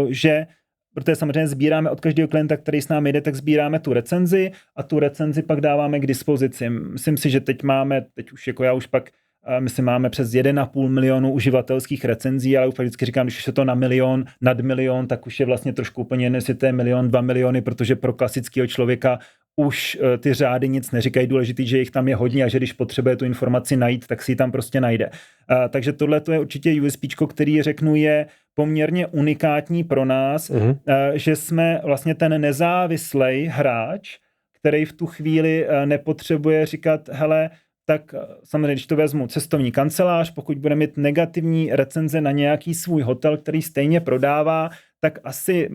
že protože samozřejmě sbíráme od každého klienta, který s námi jde, tak sbíráme tu recenzi a tu recenzi pak dáváme k dispozici. Myslím si, že teď už jako já už pak myslím, máme přes 1,5 milionu uživatelských recenzí, ale už vždycky říkám, když je to na milion, nad milion, tak už je vlastně trošku úplně jedno, jestli to je 1 milion, 2 miliony, protože pro klasického člověka už ty řády nic neříkají, důležitý, že jich tam je hodně a že když potřebuje tu informaci najít, tak si ji tam prostě najde. Takže tohle to je určitě USPčko, který řeknu je poměrně unikátní pro nás, že jsme vlastně ten nezávislý hráč, který v tu chvíli nepotřebuje říkat, hele, tak samozřejmě, když to vezmu cestovní kancelář, pokud bude mít negativní recenze na nějaký svůj hotel, který stejně prodává, tak asi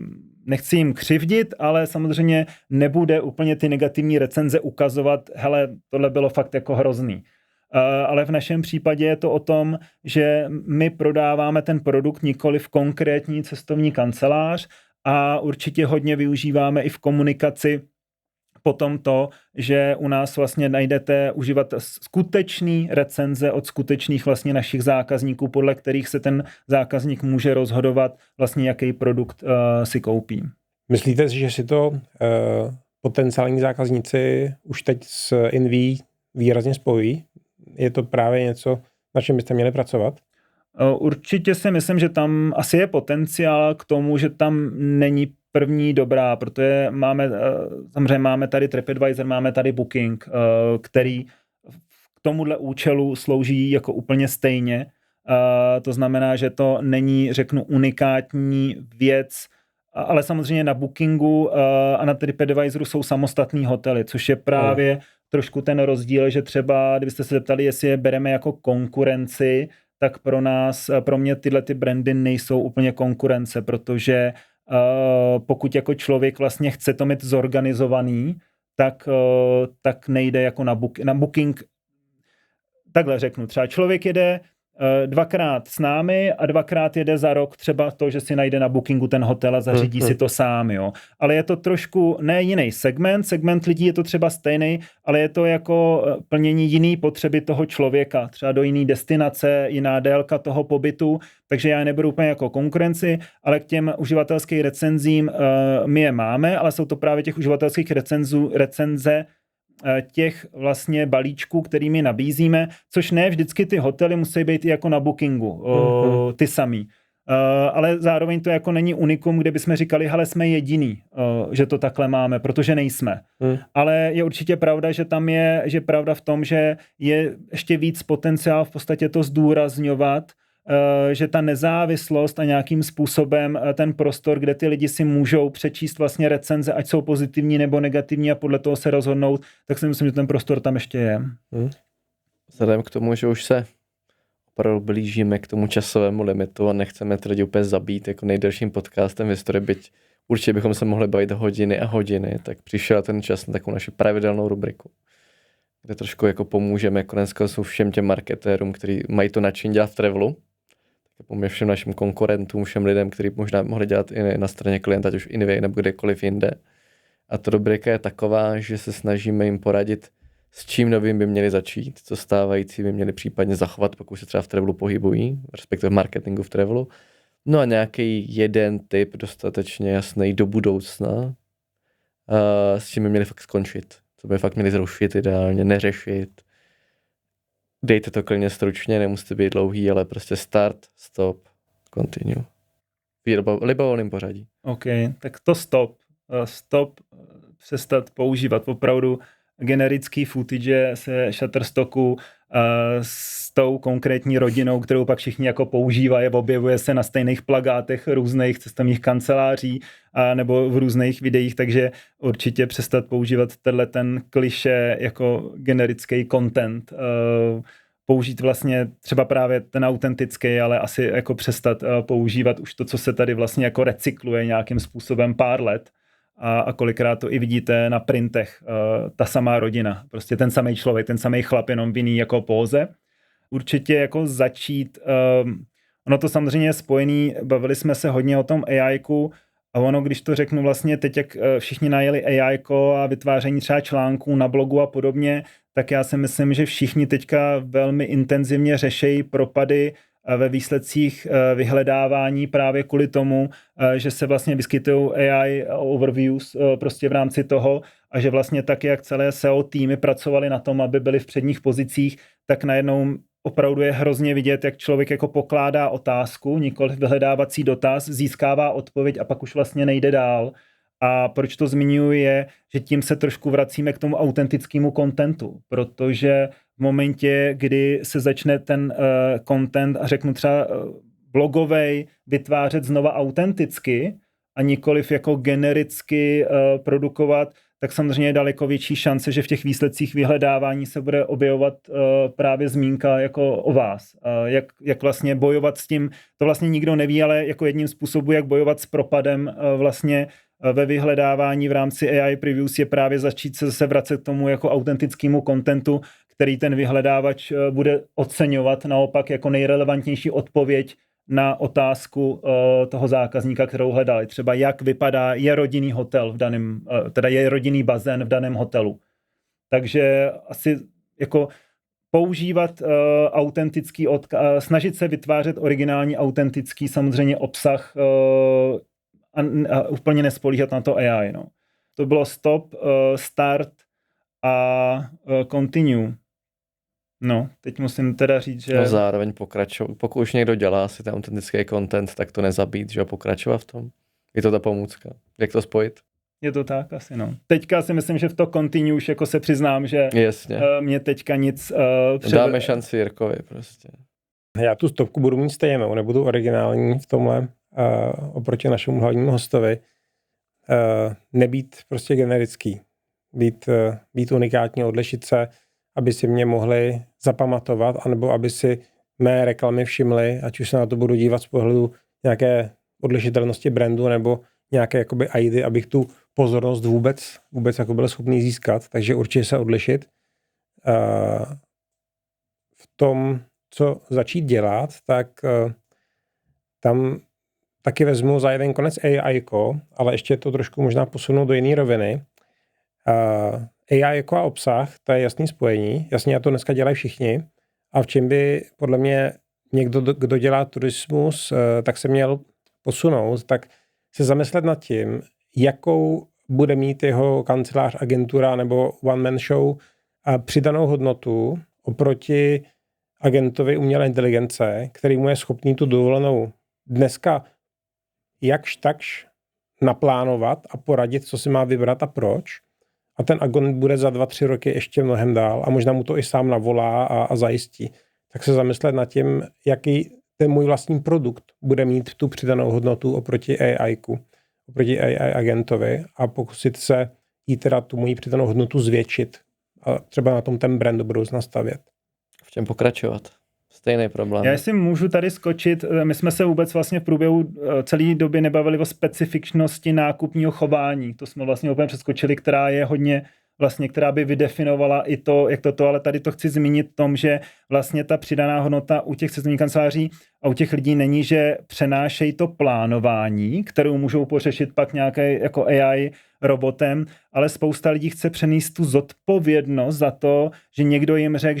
nechci jim křivdit, ale samozřejmě nebude úplně ty negativní recenze ukazovat, hele, tohle bylo fakt jako hrozný. Ale v našem případě je to o tom, že my prodáváme ten produkt nikoli v konkrétní cestovní kancelář a určitě hodně využíváme i v komunikaci potom to, že u nás vlastně najdete užívat skutečný recenze od skutečných vlastně našich zákazníků, podle kterých se ten zákazník může rozhodovat vlastně, jaký produkt si koupí. Myslíte si, že si to potenciální zákazníci už teď s Inví výrazně spojí? Je to právě něco, na čem byste měli pracovat? Určitě si myslím, že tam asi je potenciál k tomu, že tam není první dobrá, protože máme tady TripAdvisor, máme tady Booking, který k tomuhle účelu slouží jako úplně stejně. To znamená, že to není, řeknu, unikátní věc, ale samozřejmě na Bookingu a na TripAdvisoru jsou samostatný hotely, což je právě trošku ten rozdíl, že třeba, kdybyste se zeptali, jestli je bereme jako konkurenci, tak pro mě tyhle ty brandy nejsou úplně konkurence, protože pokud jako člověk vlastně chce to mít zorganizovaný, tak nejde jako na Booking. Takhle řeknu, třeba člověk jede 2krát s námi a 2krát jede za rok třeba to, že si najde na Bookingu ten hotel a zařídí si to sám, jo. Ale je to trošku ne jiný segment lidí je to třeba stejný, ale je to jako plnění jiný potřeby toho člověka, třeba do jiný destinace, jiná délka toho pobytu, takže já neberu úplně jako konkurenci, ale k těm uživatelským recenzím my je máme, ale jsou to právě těch uživatelských recenze těch vlastně balíčků, kterými nabízíme, což ne vždycky ty hotely musí být i jako na Bookingu, ty samý. Ale zároveň to jako není unikum, kde bychom říkali, hele, jsme jediný, že to takhle máme, protože nejsme. Ale je určitě pravda, že tam je, že pravda v tom, že je ještě víc potenciál v podstatě to zdůrazňovat, že ta nezávislost a nějakým způsobem ten prostor, kde ty lidi si můžou přečíst vlastně recenze, ať jsou pozitivní nebo negativní a podle toho se rozhodnout, tak si myslím, že ten prostor tam ještě je. Vzhledem k tomu, že už se opravdu blížíme k tomu časovému limitu a nechceme ty lidi úplně zabít jako nejdelším podcastem v historii, byť určitě bychom se mohli bavit hodiny a hodiny, tak přišel ten čas na takovou naši pravidelnou rubriku, kde trošku jako pomůžeme konec konců všem těm marketérům, kteří mají to nadšení dělat v travelu, tak všem našim konkurentům, všem lidem, kteří možná mohli dělat i na straně klienta, ať už Inivej nebo kdekoliv jinde. A ta rubrika je taková, že se snažíme jim poradit, s čím novým by měli začít, co stávající by měli případně zachovat, pokud se třeba v travelu pohybují, respektive v marketingu v travelu. No a nějaký jeden tip dostatečně jasný do budoucna, s čím by měli fakt skončit. Co by fakt měli zrušit ideálně, neřešit. Dejte to klidně stručně, nemusíte být dlouhý, ale prostě start, stop, continue. V libovolném pořadí. OK, tak to stop. Stop, přestat používat opravdu generický footage se Shutterstocku s tou konkrétní rodinou, kterou pak všichni jako používají, objevuje se na stejných plakátech různých cestovních kanceláří nebo v různých videích, takže určitě přestat používat ten klišé jako generický content. Použít vlastně třeba právě ten autentický, ale asi jako přestat používat už to, co se tady vlastně jako recykluje nějakým způsobem pár let. A kolikrát to i vidíte na printech, ta samá rodina, prostě ten samý člověk, ten samý chlap, jenom v jiný jako póze. Určitě jako začít, ono to samozřejmě je spojený, bavili jsme se hodně o tom AI-ku a ono, když to řeknu vlastně teď, jak všichni najeli AI-ko a vytváření třeba článků na blogu a podobně, tak já si myslím, že všichni teďka velmi intenzivně řešejí propady ve výsledcích vyhledávání právě kvůli tomu, že se vlastně vyskytují AI overviews prostě v rámci toho a že vlastně tak, jak celé SEO týmy pracovali na tom, aby byli v předních pozicích, tak najednou opravdu je hrozně vidět, jak člověk jako pokládá otázku, nikoliv vyhledávací dotaz, získává odpověď a pak už vlastně nejde dál. A proč to zmiňuji je, že tím se trošku vracíme k tomu autentickému kontentu, protože v momentě, kdy se začne ten content a řeknu třeba blogovej vytvářet znova autenticky a nikoliv jako genericky produkovat, tak samozřejmě je daleko větší šance, že v těch výsledcích vyhledávání se bude objevovat právě zmínka jako o vás. Jak vlastně bojovat s tím, to vlastně nikdo neví, ale jako jedním způsobem, jak bojovat s propadem vlastně ve vyhledávání v rámci AI Previews je právě začít se zase vracet k tomu jako autentickému kontentu, který ten vyhledávač bude oceňovat naopak jako nejrelevantnější odpověď na otázku toho zákazníka, kterou hledali. Třeba jak vypadá, je rodinný hotel v daném, teda je rodinný bazén v daném hotelu. Takže asi jako používat autentický snažit se vytvářet originální autentický samozřejmě obsah a úplně nespolíhat na to AI. No. To bylo stop, start a continue. No, teď musím teda říct, že... No zároveň pokračovat. Pokud už někdo dělá si ten autentický content, tak to nezabít, že pokračovat v tom. Je to ta pomůcka. Jak to spojit? Je to tak asi, no. Teďka si myslím, že v to continue už jako se přiznám, že mě teďka nic... Dáme šanci Jirkovi prostě. Já tu stopku budu mít stejnou, nebudu originální v tomhle oproti našemu hlavnímu hostovi. Nebýt prostě generický. Být unikátní, odlišit se, aby si mě mohli zapamatovat, anebo aby si mé reklamy všimly, ať už se na to budu dívat z pohledu nějaké odlišitelnosti brandu, nebo nějaké jakoby ID, abych tu pozornost vůbec jako byl schopný získat. Takže určitě se odlišit. V tom, co začít dělat, tak tam taky vezmu za jeden konec AI-ko, ale ještě to trošku možná posunu do jiné roviny. AI jako a obsah, to je jasný spojení. Jasně, a to dneska dělají všichni. A v čem by podle mě někdo, kdo dělá turismus, tak se měl posunout, tak se zamyslet nad tím, jakou bude mít jeho kancelář, agentura nebo one-man show a přidanou hodnotu oproti agentovi umělé inteligence, který mu je schopný tu dovolenou dneska jakž takž naplánovat a poradit, co si má vybrat a proč. A ten agent bude za 2-3 roky ještě mnohem dál a možná mu to i sám navolá a zajistí. Tak se zamyslet nad tím, jaký ten můj vlastní produkt bude mít tu přidanou hodnotu oproti AI-ku, oproti AI agentovi a pokusit se jí teda tu moji přidanou hodnotu zvětšit a třeba na tom ten brand do budoucna stavět. V čem pokračovat? Stejný problém. Já si můžu tady skočit, my jsme se vůbec vlastně v průběhu celé doby nebavili o specifičnosti nákupního chování, to jsme vlastně úplně přeskočili, která je hodně vlastně, která by vydefinovala i to, jak to, ale tady to chci zmínit tom, že vlastně ta přidaná hodnota u těch cestovních kanceláří a u těch lidí není, že přenášejí to plánování, kterou můžou pořešit pak nějaké jako AI robotem, ale spousta lidí chce přenést tu zodpovědnost za to, že někdo jim řekl,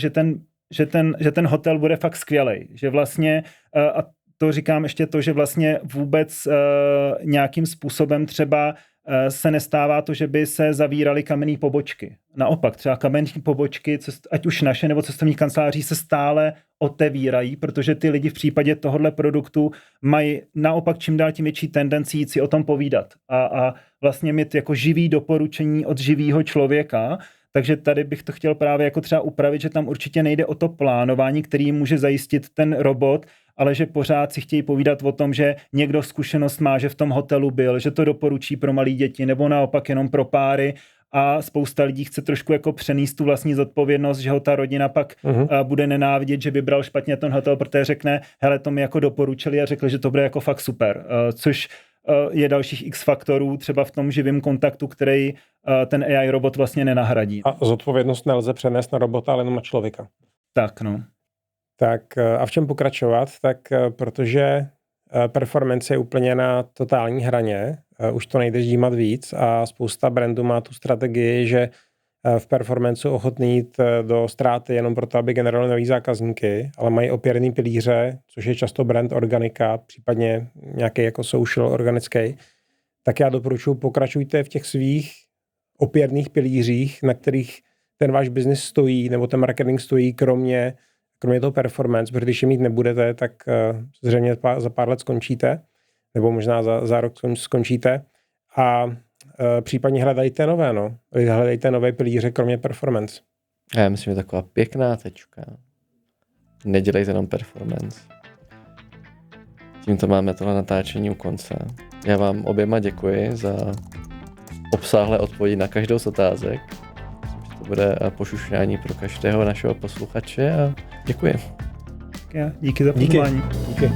že ten hotel bude fakt skvělej, že vlastně a to říkám ještě to, že vlastně vůbec nějakým způsobem třeba se nestává to, že by se zavíraly kamenné pobočky. Naopak, třeba kamenné pobočky, ať už naše nebo cestovních kanceláří, se stále otevírají, protože ty lidi v případě tohohle produktu mají naopak čím dál tím větší tendenci jít si o tom povídat a vlastně mít jako živý doporučení od živého člověka. Takže tady bych to chtěl právě jako třeba upravit, že tam určitě nejde o to plánování, který může zajistit ten robot, ale že pořád si chtějí povídat o tom, že někdo zkušenost má, že v tom hotelu byl, že to doporučí pro malé děti nebo naopak jenom pro páry a spousta lidí chce trošku jako přenést tu vlastní zodpovědnost, že ho ta rodina pak bude nenávidět, že vybral špatně ten hotel, protože řekne, hele, to mi jako doporučili a řekli, že to bude jako fakt super, což je dalších x faktorů třeba v tom živém kontaktu, který ten AI robot vlastně nenahradí. A zodpovědnost nelze přenést na robota, ale jenom na člověka. Tak, no. Tak a v čem pokračovat? Tak protože performance je úplně na totální hraně, už to nejde ždímat víc a spousta brandů má tu strategii, že v performanceu ochotný jít do ztráty jenom proto, aby generovali nový zákazníky, ale mají opěrný pilíře, což je často brand organika, případně nějaký jako social organický. Tak já doporučuji, pokračujte v těch svých opěrných pilířích, na kterých ten váš biznis stojí, nebo ten marketing stojí, kromě toho performance, protože když je mít nebudete, tak zřejmě za pár let skončíte, nebo možná za rok skončíte a případně hledajte nové, hledajte nové pilíře, kromě performance. Já myslím, že taková pěkná tečka. Nedělejte jenom performance. Tímto máme tohle natáčení u konce. Já vám oběma děkuji za obsáhlé odpovědi na každou z otázek. Myslím, že to bude pošušňání pro každého našeho posluchače a děkuji. Díky za pozvání. Díky.